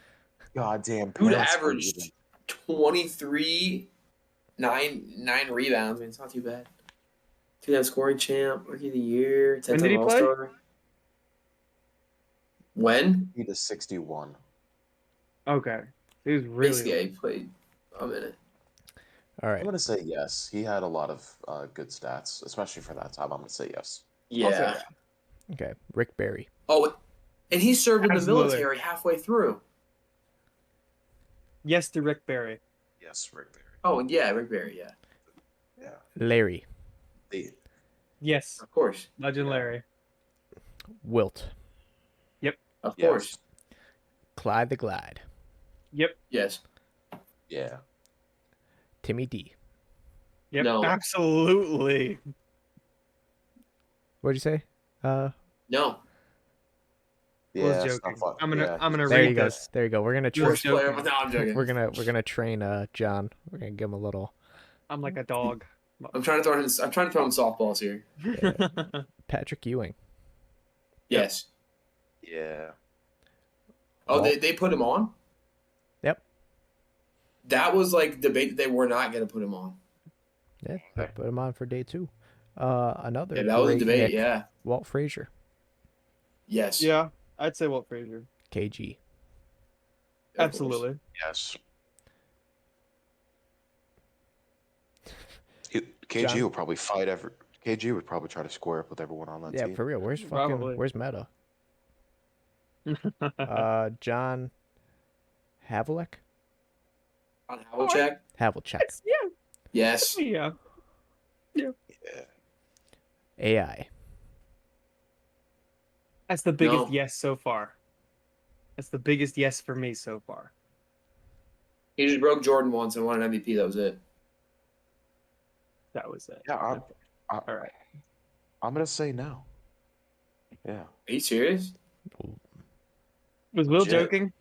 goddamn Dude parents were averaged even- 23, 9 rebounds. I mean, it's not too bad. 2-time scoring champ, rookie of the year, 10 When did he time play? All-Star. When? He to 61. Okay. He was really. Basically, yeah, he played a minute. All I'm right. gonna say yes. He had a lot of good stats, especially for that time. I'm gonna say yes. Yeah. I'll say that. Okay. Rick Barry. Oh, and he served in the Absolutely. military halfway through. Yes to Rick Barry. Yes, Rick Barry. Oh, and yeah, Rick Barry, yeah. Yeah. Larry. Yes. Of course. Legend Larry. Wilt. Of Yes. course. Clyde the Glide. Yep. Yes. Yeah. Timmy D. Yep. No. Absolutely. What'd you say? No. Yeah. was it's joking. not fun. I'm gonna There you read go. this. There you go. We're gonna You were Worst player. joking. No, I'm joking. we're gonna train John. We're gonna give him a little I'm like a dog. I'm trying to throw him softballs here. Patrick Ewing. Yes. Yeah. Oh, Well- they put him on? Yep. That was like debate that they were not going to put him on. Yeah, they put him on for day 2. Another. Yeah, that was a great debate, Nick, yeah. Walt Frazier. Yes. Yeah, I'd say Walt Frazier. KG. Of course. Absolutely. Yes. KG John? will probably fight every. KG would probably try to square up with everyone on that Yeah, team. for real. Where's Probably. where's Meta? John Havlicek? On Havlicek? Havlicek. yeah. Yes. Yeah. Yeah. AI. That's the biggest No. yes so far. That's the biggest yes for me so far. He just broke Jordan once and won an MVP. That was it. That was it. Yeah. All right. I'm gonna say no. Yeah. Are you serious? Was Will Legit. joking?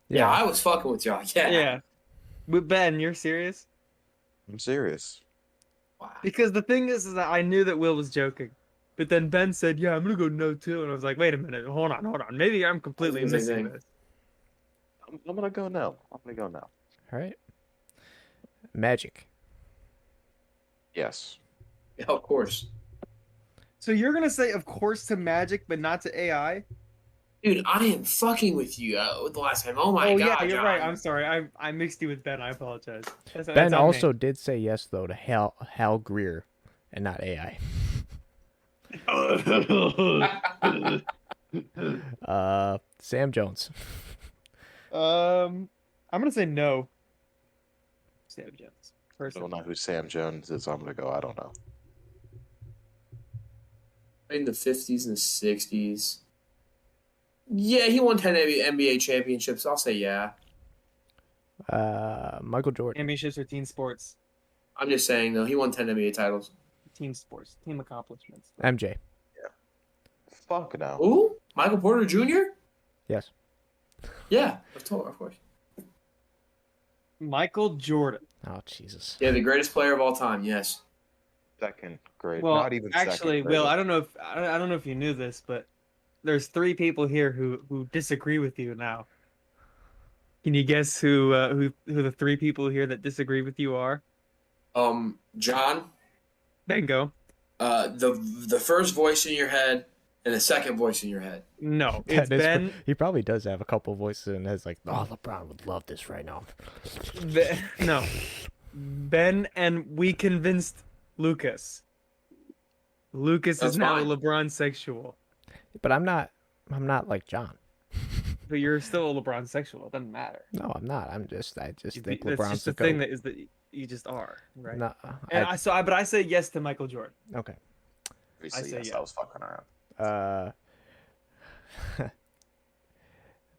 Yeah, I was fucking with y'all. Yeah. Yeah. But Ben, you're serious? I'm serious. Wow. Because the thing is that I knew that Will was joking. But then Ben said, yeah, I'm going to go no too. And I was like, wait a minute. Hold on. Maybe I'm completely the same missing thing. this. I'm gonna go no. I'm gonna go no. All right. Magic. Yes. Yeah, of course. So you're going to say, of course, to Magic, but not to AI? Dude, I am fucking with you with the last time. Oh my god. yeah, you're John. right. I'm sorry. I mixed you with Ben. I apologize. That's Ben on also me. did say yes though to Hal Greer, and not AI. Sam Jones. I'm gonna say no. Sam Jones. I don't Personally. know who Sam Jones is. I'm gonna go. I don't know. In the 50s and the 60s. Yeah, he won 10 NBA championships. I'll say yeah. Michael Jordan. Championships or team sports? I'm just saying, though, he won 10 NBA titles. Team sports. Team accomplishments. MJ. Fuck no. Who? Michael Porter Jr.? Yes. Yeah, of course. Michael Jordan. Oh Jesus. Yeah, the greatest player of all time, yes. Second grade. Well, Not even actually, second Will, grade. I don't know if you knew this, but there's 3 people here who disagree with you now. Can you guess who the 3 people here that disagree with you are? John, Bingo. the first voice in your head and the second voice in your head. No, it's That is Ben. he probably does have a couple voices and has like, oh, LeBron would love this right now. No, Ben, and we convinced Lucas. Lucas That's is now fine. a LeBron sexual, But I'm not like John. but you're still a LeBron sexual. It doesn't matter. No, I'm not. I just think That's LeBron's just the the thing GOAT. that is that you just are, right? No, And but I say yes to Michael Jordan. okay. Obviously, I say yes, yeah. I was fucking around.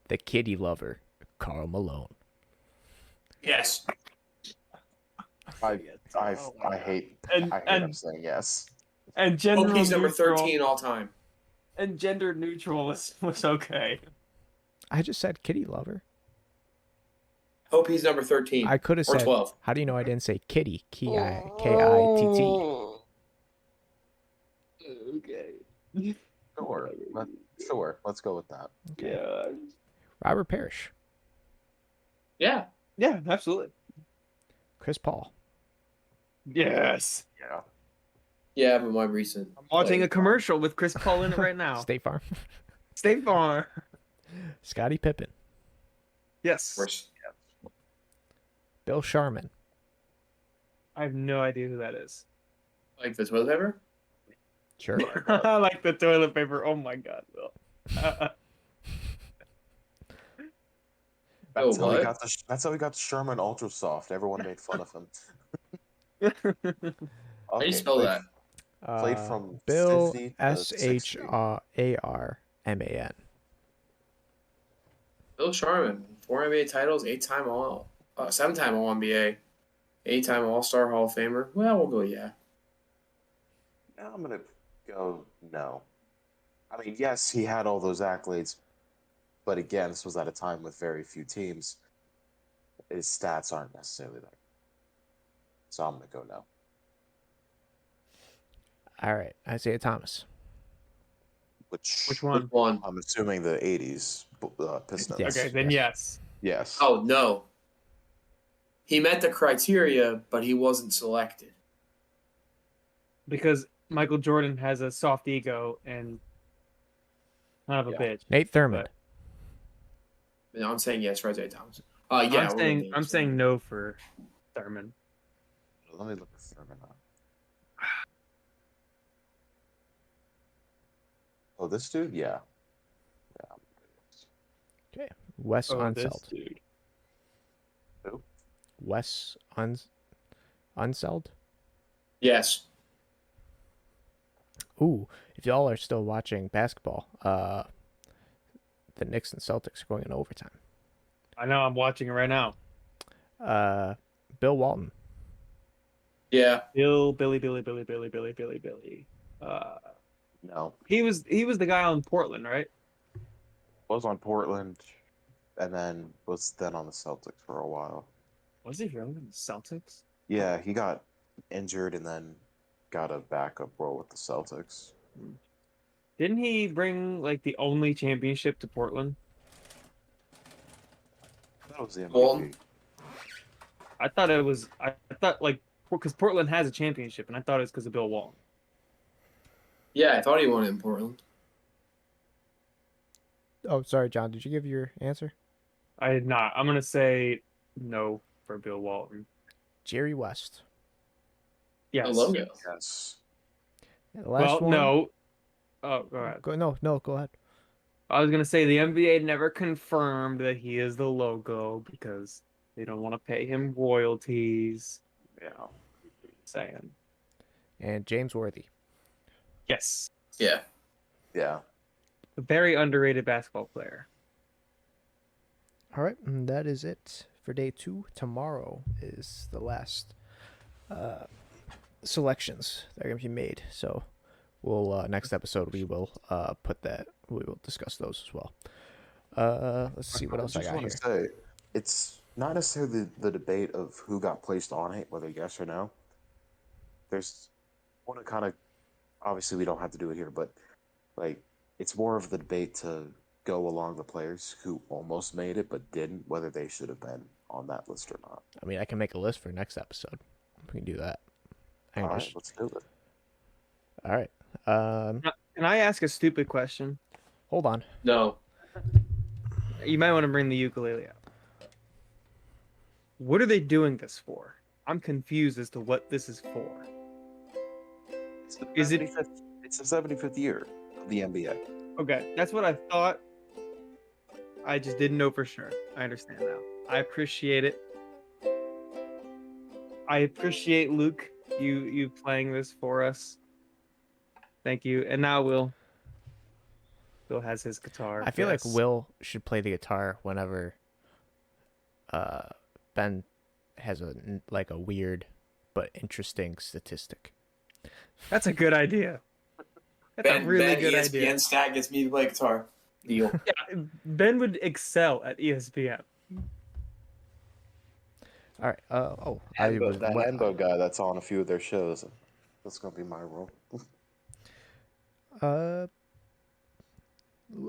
The kitty lover, Karl Malone. Yes. I hate. And- I hate and- him saying yes. And gender Hope he's number neutral. 13 all time. And gender neutral was okay. I just said kitty lover. Hope he's number 13. I could have or said. 12. How do you know I didn't say kitty? Kitt. Okay. Sure. Let's go with that. Okay. Yeah. Robert Parrish. Yeah. Yeah, absolutely. Chris Paul. Yes. Yeah. Yeah, but my recent. I'm watching a commercial with Chris Paul in it right now. State Farm. State Farm. Scottie Pippen. Yes. Of course. Bill Sharman. I have no idea who that is. Like the toilet paper? Sure. I like the toilet paper. Oh my god, Will. Oh, That's how we what? got the. That's how we got the Sherman Ultra Soft. Everyone made fun of him. How do you spell that? Played from Bill 50 to Sharman. Bill Sharman. 4 NBA titles, 8-time All, 7-time All NBA, 8-time All Star Hall of Famer. Well, we'll go yeah. Now I'm gonna go no. I mean, yes, he had all those accolades, but again, this was at a time with very few teams. His stats aren't necessarily there, so I'm gonna go no. All right. Isaiah Thomas. Which one? One. I'm assuming the '80s Pistons. Yes. Okay, then yes. Yes. Oh no. He met the criteria, but he wasn't selected. Because Michael Jordan has a soft ego and kind of a Yeah. bitch. Nate Thurmond. No, I'm saying yes for Isaiah Thomas. Yeah, I'm saying no for Thurman. Let me look at Thurman up. Oh, this dude? Yeah. Okay. Wes Unseld. dude. Who? Wes Unseld. Yes. Ooh, if y'all are still watching basketball, the Knicks and Celtics are going in overtime. I know, I'm watching it right now. Bill Walton. Yeah. Billy. No, He was the guy on Portland, right? was on Portland, and then was then on the Celtics for a while. Was he really in the Celtics? Yeah, he got injured and then got a backup role with the Celtics. Didn't he bring like the only championship to Portland? That was the MVP. Bolton. I thought it was. I thought like because Portland has a championship, and I thought it was because of Bill Walton. Yeah, I thought he won it in Portland. Oh, sorry, John. Did you give your answer? I did not. I'm gonna say no for Bill Walton. Jerry West. Yes. The logo. Yes. And the last Well, one. no. Oh, go ahead. No, go ahead. I was gonna say the NBA never confirmed that he is the logo because they don't want to pay him royalties. Yeah. Saying And James Worthy. yes, Yeah. Yeah. a very underrated basketball player. All right, and that is it for day 2. Tomorrow is the last selections that are going to be made. So we'll next episode we will discuss those as well. Let's see what else I got here. Say, it's not necessarily the debate of who got placed on it, whether yes or no. There's one to kind of, obviously we don't have to do it here, but like it's more of the debate to go along the players who almost made it but didn't, whether they should have been on that list or not. I mean, I can make a list for next episode. We can do that. All right, let's do it. All right. Can I ask a stupid question? Hold on. No. You might want to bring the ukulele up. What are they doing this for? I'm confused as to what this is for. Is it? It's the 75th year of the NBA. Okay, that's what I thought. I just didn't know for sure. I understand now. I appreciate it. I appreciate Luke, you playing this for us. Thank you. And now Will has his guitar. I feel Yes. like Will should play the guitar whenever Ben has a weird but interesting statistic. That's a good idea. That's a really good ESPN idea. stat gets me to play guitar. Deal. Yeah, Ben would excel at ESPN. All right. That Hembo guy that's on a few of their shows. That's gonna be my role.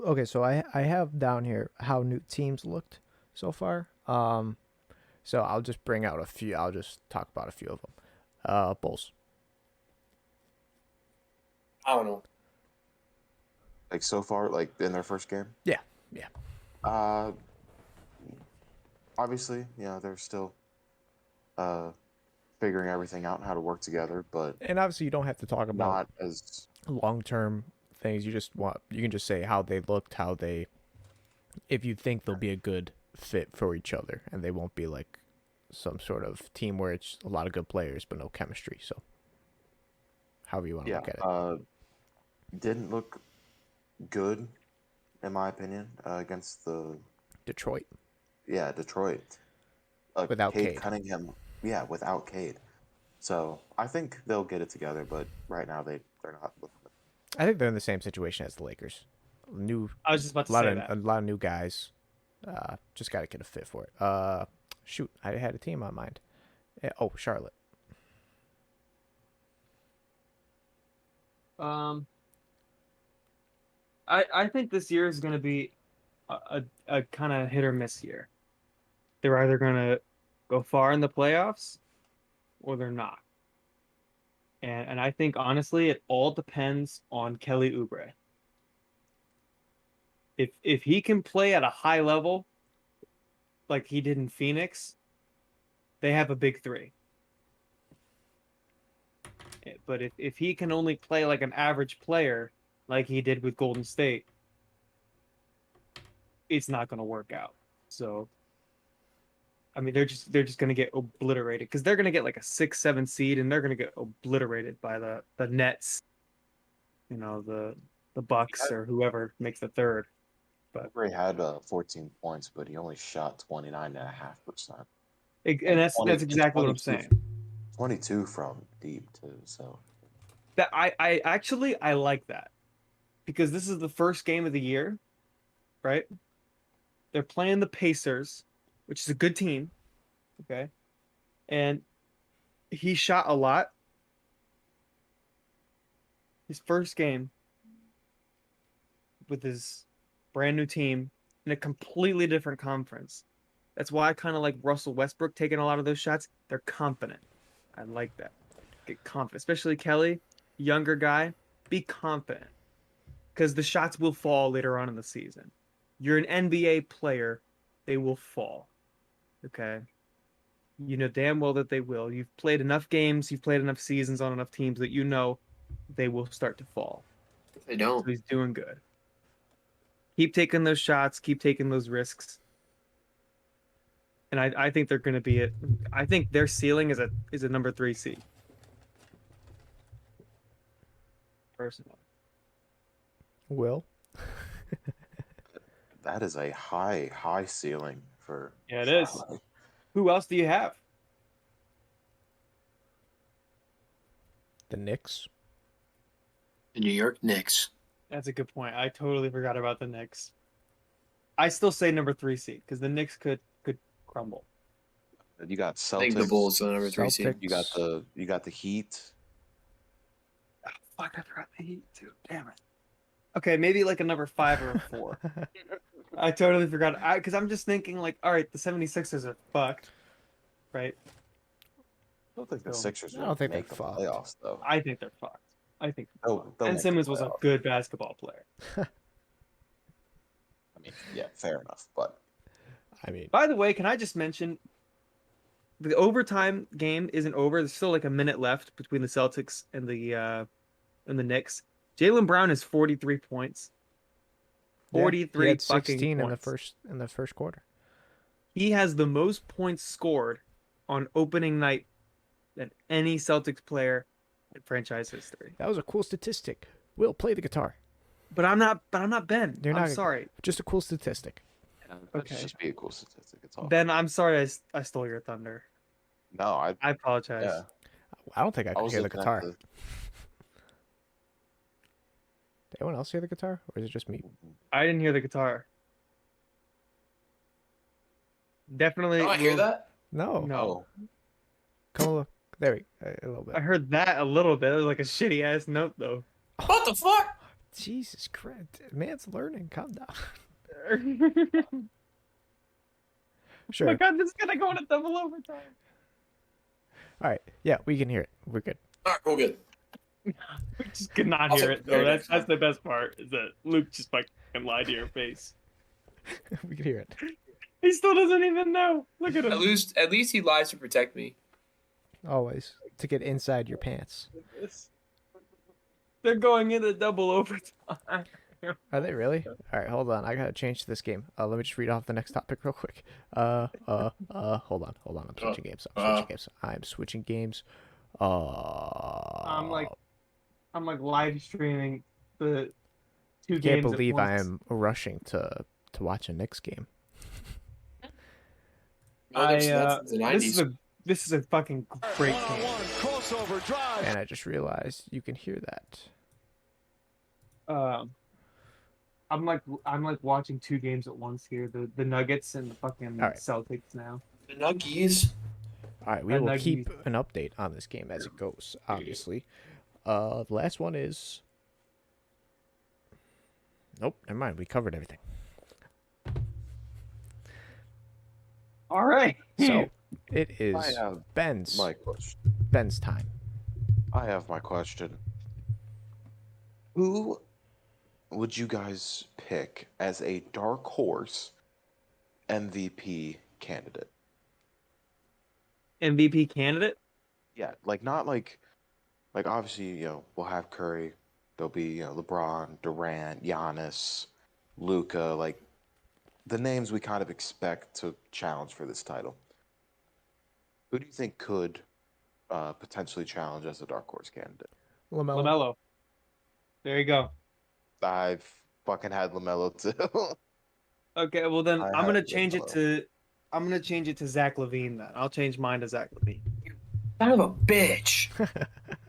Okay, so I have down here how new teams looked so far. So I'll just bring out a few. I'll just talk about a few of them. Bulls. I don't know. Like so far, like in their first game. Yeah. Obviously, they're still figuring everything out and how to work together, but And obviously, you don't have to talk about not as long-term things. You can just say how they looked, if you think they'll be a good fit for each other, and they won't be like some sort of team where it's a lot of good players but no chemistry. So, however you want to look at it. Didn't look good, in my opinion, against the Detroit. Detroit. Without Cade. Cunningham. Yeah, without Cade. So I think they'll get it together, but right now they're not looking. I think they're in the same situation as the Lakers. I was just about to say that. A lot of new guys. Just got to get a fit for it. Shoot, I had a team on mind. Charlotte. I think this year is going to be a kind of hit or miss year. They're either going to go far in the playoffs or they're not. And I think, honestly, it all depends on Kelly Oubre. If he can play at a high level like he did in Phoenix, they have a big three. But if he can only play like an average player like he did with Golden State, it's not going to work out. So, I mean, they're just going to get obliterated because they're going to get like a 6-7 seed and they're going to get obliterated by the Nets, the Bucks or whoever makes the third. But Oubre had 14 points, but he only shot 29.5%. And that's exactly what I'm saying. 22 from deep too. So That I actually like that. because this is the first game of the year, right? They're playing the Pacers, which is a good team, okay? And he shot a lot. His first game with his brand new team in a completely different conference. That's why I kind of like Russell Westbrook taking a lot of those shots. They're confident. I like that. Get confident, especially Kelly, younger guy. Be confident, because the shots will fall later on in the season. You're an NBA player, they will fall. Okay, you know damn well that they will. You've played enough games, you've played enough seasons on enough teams that you know they will start to fall. If they don't, So he's doing good. Keep taking those shots, keep taking those risks. And I think they're going to be it. I think their ceiling is a number 3 seed. Personally. Will? That is a high ceiling for. Yeah, it is. Charlotte. Who else do you have? The Knicks? the New York Knicks. That's a good point. I totally forgot about the Knicks. I still say number 3 seed because the Knicks could crumble. You got I Celtics. think the Bulls are the number 3 seed. Celtics. You got the Heat. Oh, fuck, I forgot the Heat too. Damn it. Okay, maybe like a number 5 or a 4. I totally forgot. Because I'm just thinking like, all right, the 76ers are fucked, right? I don't think the So, Sixers I don't will think make they're the fucked. playoffs though. I think they're fucked. I think They'll Ben make the Simmons was a playoffs. good basketball player. I mean, yeah, fair enough. But I mean, By the way, can I just mention the overtime game isn't over. There's still like a minute left between the Celtics and the Knicks. Jaylen Brown has 43 points. he 43 had fucking 16 points. in the first quarter. He has the most points scored on opening night than any Celtics player in franchise history. That was a cool statistic. Will, play the guitar. But I'm not Ben. You're I'm not- sorry. Just a cool statistic. that'd Okay. just be a cool statistic. It's all. Ben, I'm sorry I stole your thunder. No, I I apologize. yeah. I don't think I I could was hear the looking at guitar. the- Did anyone else hear the guitar? Or is it just me? I didn't hear the guitar. Definitely. Oh, I hear that. No. No. Oh, Come on, look. There we a little I bit. heard that a little bit. It was like a shitty ass note though. What the fuck? Jesus Christ. Man's learning. Calm down. Oh Sure. my god, this is gonna go into double overtime. All right. Yeah, we can hear it. We're good. All right, we're good. We just could not Also, hear it though. very That's nice. the best part is that Luke just fucking lied to your face. We can hear it. He still doesn't even know. Look at him. At least he lies to protect me. Always. To get inside your pants. They're going into double overtime. Are they really? All right, hold on. I gotta change this game. Let me just read off the next topic real quick. Hold on. I'm switching games. I'm switching games. I'm like live streaming the 2 games. Can't at believe I once. am rushing to watch a Knicks game. No, that's the 90s. This is a fucking great game. And I just realized you can hear that. I'm like watching 2 games at once here. The Nuggets and the fucking All right. Celtics now. The Nuggies. All right, we And will Nuggets. keep an update on this game as it goes, obviously. The last one is... Nope, never mind. We covered everything. All right. So, it is I have Ben's my question. time. I have my question. Who would you guys pick as a dark horse MVP candidate? MVP candidate? Yeah, not like obviously, we'll have Curry, there'll be, LeBron, Durant, Giannis, Luca, like the names we kind of expect to challenge for this title. Who do you think could potentially challenge as a dark horse candidate? LaMelo. LaMelo. There you go. I've fucking had LaMelo too. Okay, well then I I'm gonna have change it LaMelo. to Zach LaVine then. I'll change mine to Zach LaVine. Son of a bitch.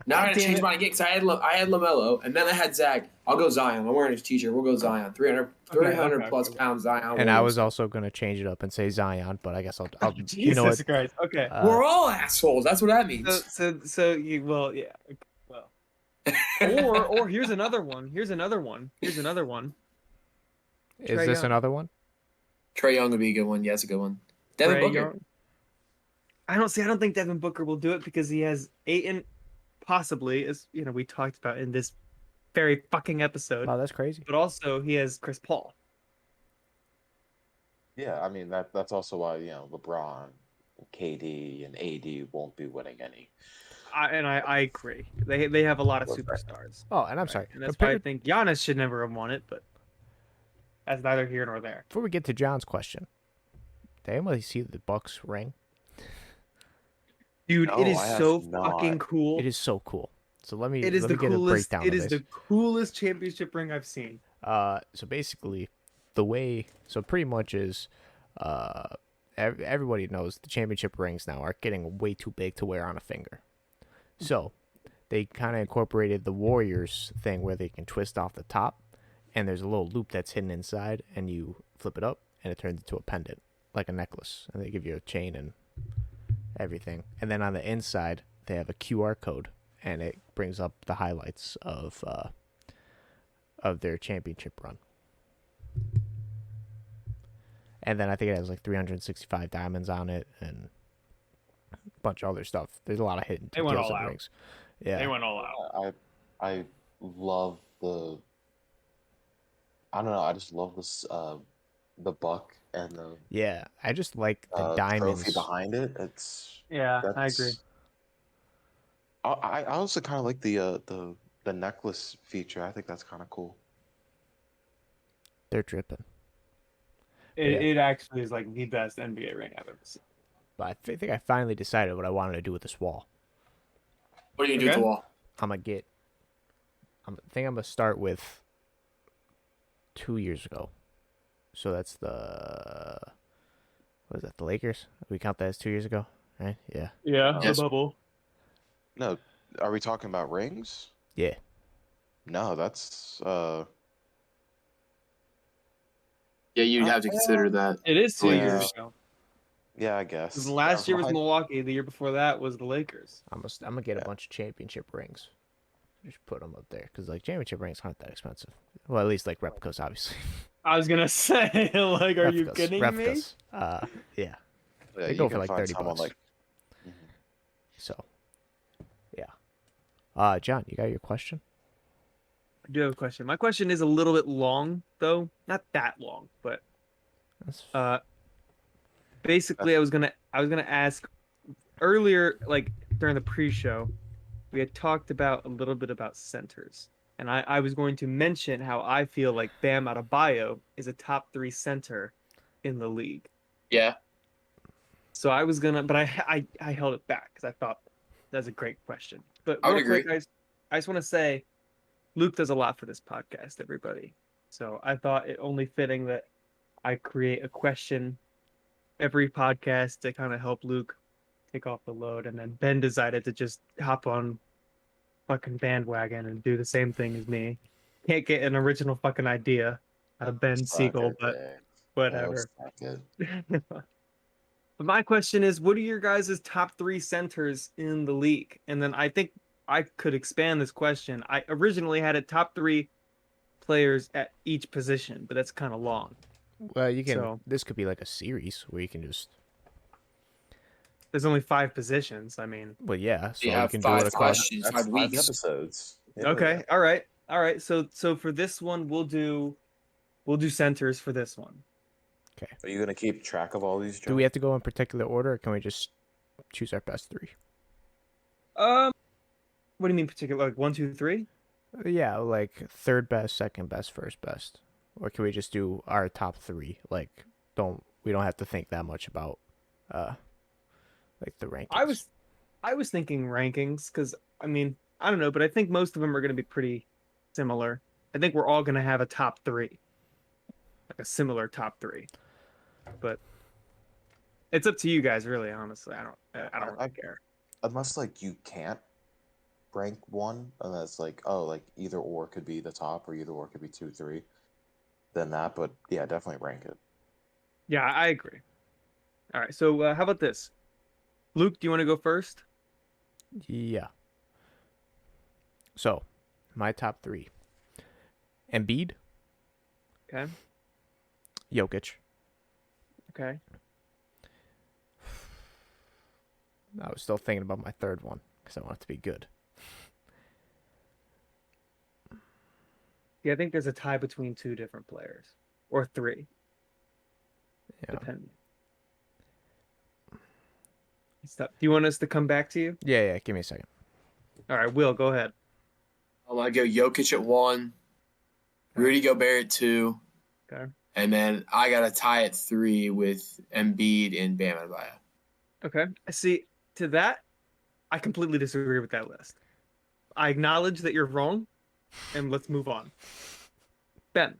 Now I'm God gonna damn change it. mine again because I had Lamelo and then I had Zach. I'll go Zion. I'm wearing his t-shirt. We'll go Zion. 300 Okay, plus okay. pounds Zion. And I Williamson. was also gonna change it up and say Zion, but I guess I'll Jesus you know what? Christ. Okay. We're all assholes. That's what that means. So you well yeah well or here's another one. Here's another one. Is Trae this Young. another one? Trae Young would be a good one. Yeah, it's a good one. Devin Trae Booker. Young. I don't think Devin Booker will do it because he has Ayton, possibly, as you know, we talked about in this very fucking episode. Wow, that's crazy. But also he has Chris Paul. Yeah, I mean that's also why LeBron, KD, and AD won't be winning any. I agree. They have a lot of What's that? superstars. Oh, and I'm sorry. And that's why I Compared, think Giannis should never have won it, but that's neither here nor there. before we get to John's question, did anybody see the Bucks ring? Dude, No, it is I have so not. fucking cool. It is so cool. So let me It is let the me get coolest. a breakdown It of is this. the coolest championship ring I've seen. So basically, pretty much is, everybody knows the championship rings now are getting way too big to wear on a finger. So they kind of incorporated the Warriors thing where they can twist off the top, and there's a little loop that's hidden inside, and you flip it up, and it turns into a pendant, like a necklace, and they give you a chain and everything. And then on the inside, they have a QR code, and it brings up the highlights of their championship run. And then I think it has like 365 diamonds on it and a bunch of other stuff. There's a lot of hidden They went details all of out. rings. Yeah. They went all out. I love the. I don't know. I just love this the buck and the Yeah, I just like the diamonds. trophy behind it. It's Yeah, I agree. I also kind of like the necklace feature. I think that's kind of cool. They're dripping. It actually is like the best NBA ring I've ever seen. But I think I finally decided what I wanted to do with this wall. What are you gonna do with Okay. the wall? I think I'm gonna start with 2 years ago. So that's what is that? The Lakers? We count that as 2 years ago, right? Yeah. Yeah, Yes. the bubble. No, are we talking about rings? Yeah. No, that's Yeah, you'd have to consider that. It is 2 Yeah. years ago. yeah, I guess. 'Cause last year was Mine- Milwaukee. The year before that was the Lakers. I'm gonna get a Yeah. bunch of championship rings. Just put them up there because like championship rings aren't that expensive. Well, at least like replicas, obviously. I was gonna say, like, are you Replicas, kidding replicas. me? Yeah. Yeah, They you go for can like find 30 some on, bucks. like, So, yeah. John, you got your question? I do have a question. My question is a little bit long, though. Not that long, but That's basically I was gonna ask earlier, like during the pre-show, we had talked about a little bit about centers. And I was going to mention how I feel like Bam Adebayo is a top 3 center in the league. Yeah. So I was gonna, but I held it back because I thought that's a great question. But I would real quick, agree. I just want to say, Luke does a lot for this podcast, everybody. So I thought it only fitting that I create a question every podcast to kind of help Luke take off the load, and then Ben decided to just hop on fucking bandwagon and do the same thing as me. Can't get an original fucking idea out of Ben suck Siegel, it, but man. whatever. Oh, suck it. But my question is, what are your guys' top 3 centers in the league? And then I think I could expand this question. I originally had it top 3 players at each position, but that's kind of long. well, you can. So- This could be like a series where you can just. There's only 5 positions. I mean, Well, yeah. So You you have can do it 5 across. questions, That's 5 5 weeks. episodes. Yeah, okay, all right. So for this one, we'll do centers for this one. Are you gonna keep track of all these? Do we have to go in particular order, or can we just choose our best 3? What do you mean particular? Like 1, 2, 3? Yeah, like third best, second best, first best, or can we just do our top 3? Like, we don't have to think that much about, like the rankings. I was thinking rankings because I mean I don't know, but I think most of them are going to be pretty similar. I think we're all going to have a top 3, like a similar top 3. But it's up to you guys, really. Honestly, I don't really care. Unless like you can't rank one, and that's like, oh, like either or could be the top, or either or could be 2, 3, then that. But yeah, definitely rank it. Yeah, I agree. All right, so how about this? Luke, do you want to go first? Yeah. So, my top 3. Embiid, Okay. Jokic. Okay. I was still thinking about my third one because I want it to be good. Yeah, I think there's a tie between 2 different players. Or 3, Yeah. depending. Do you want us to come back to you? Yeah, give me a second. All right, Will, go ahead. I'm going to go Jokic at 1, Rudy Gobert at 2, Okay. and then I got a tie at 3 with Embiid and Bam Adebayo. Okay. See, to that, I completely disagree with that list. I acknowledge that you're wrong, and let's move on. Ben.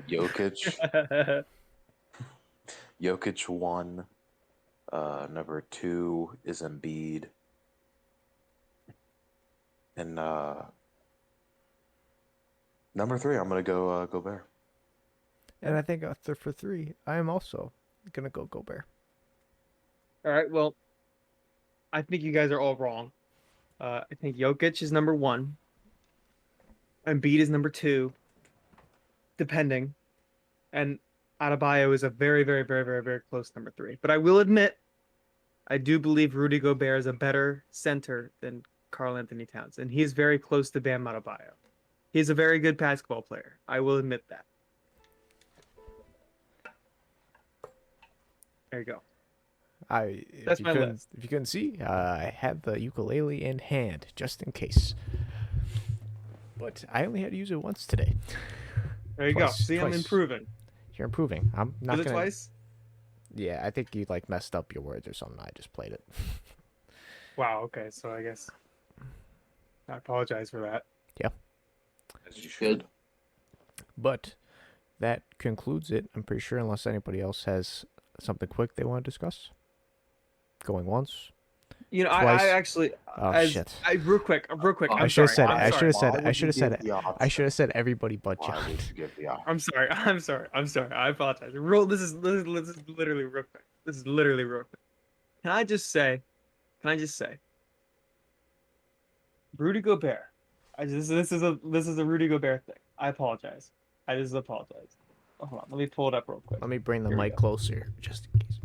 Jokic. Jokic 1. Number 2 is Embiid. And number 3, I'm gonna go Gobert. And I think for 3, I am also gonna go Gobert. All right, well, I think you guys are all wrong. I think Jokic is number 1. Embiid is number 2, depending. And Adebayo is a very, very, very, very, very close number 3. But I will admit, I do believe Rudy Gobert is a better center than Karl Anthony Towns. And he's very close to Bam Adebayo. He's a very good basketball player. I will admit that. There you go. That's my list. If you couldn't see, I had the ukulele in hand just in case. But I only had to use it once today. There you go. See, I'm improving. You're improving. I'm not Was it gonna... twice? Yeah, I think you like messed up your words or something. I just played it. Wow. Okay, so I guess I apologize for that. Yeah. As you should. But that concludes it. I'm pretty sure, unless anybody else has something quick they want to discuss. Going once. You know, twice. I actually. Shit. Real quick. I should have said it. I should have said it. Why I should have said would it. you give the I should have said everybody but Why John. would you give the option? I'm sorry. I apologize. This is literally real quick. This is literally real quick. Can I just say, Rudy Gobert. This is a Rudy Gobert thing. I apologize. I just apologize. Oh, hold on, let me pull it up real quick. Let me bring the Here we mic go. closer, just in case.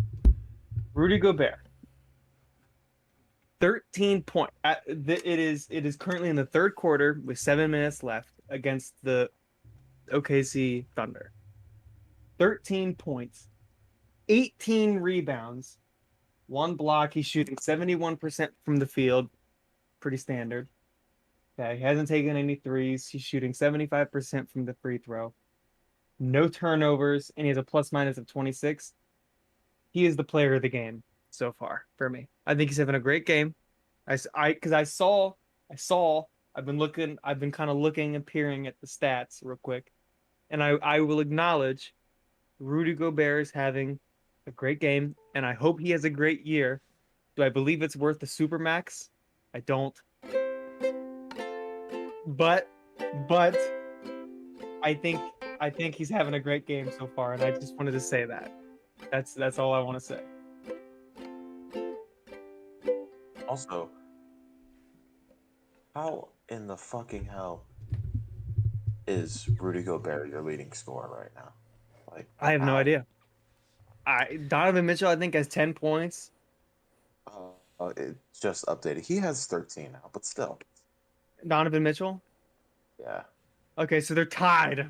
Rudy Gobert. 13 points. It is currently in the third quarter with 7 minutes left against the OKC Thunder. 13 points, 18 rebounds, 1 block. He's shooting 71% from the field. Pretty standard. Okay, he hasn't taken any threes. He's shooting 75% from the free throw. No turnovers, and he has a plus minus of 26. He is the player of the game so far for me. I think he's having a great game. I've been kind of looking and peering at the stats real quick. And I will acknowledge Rudy Gobert is having a great game, and I hope he has a great year. Do I believe it's worth the Supermax? I don't. But I think he's having a great game so far, and I just wanted to say that. That's all I want to say. Also, how in the fucking hell is Rudy Gobert your leading scorer right now? Like, I have no how? idea. Donovan Mitchell, I think, has 10 points. It's just updated. He has 13 now, but still. Donovan Mitchell? Yeah. Okay, so they're tied.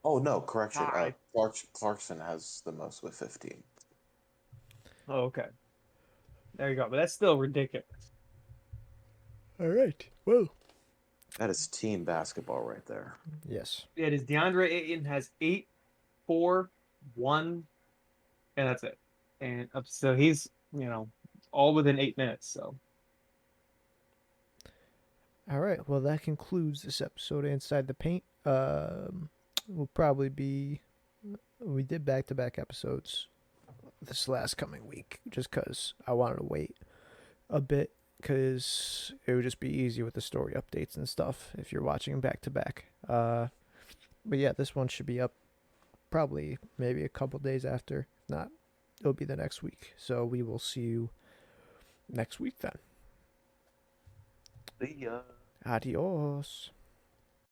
Oh, no, correction. Tied. Clarkson has the most with 15. Oh, okay. There you go. But that's still ridiculous. All right. Well. That is team basketball right there. Yes. It is Deandre Ayton has 8, 4, 1, and that's it. And so he's, all within 8 minutes. So. All right. Well, that concludes this episode of Inside the Paint. We'll probably be. We did back-to-back episodes this last coming week just because I wanted to wait a bit because it would just be easy with the story updates and stuff if you're watching them back to back. But yeah, this one should be up probably maybe a couple days after. If not, it'll be the next week. So we will see you next week then. See ya. Adios.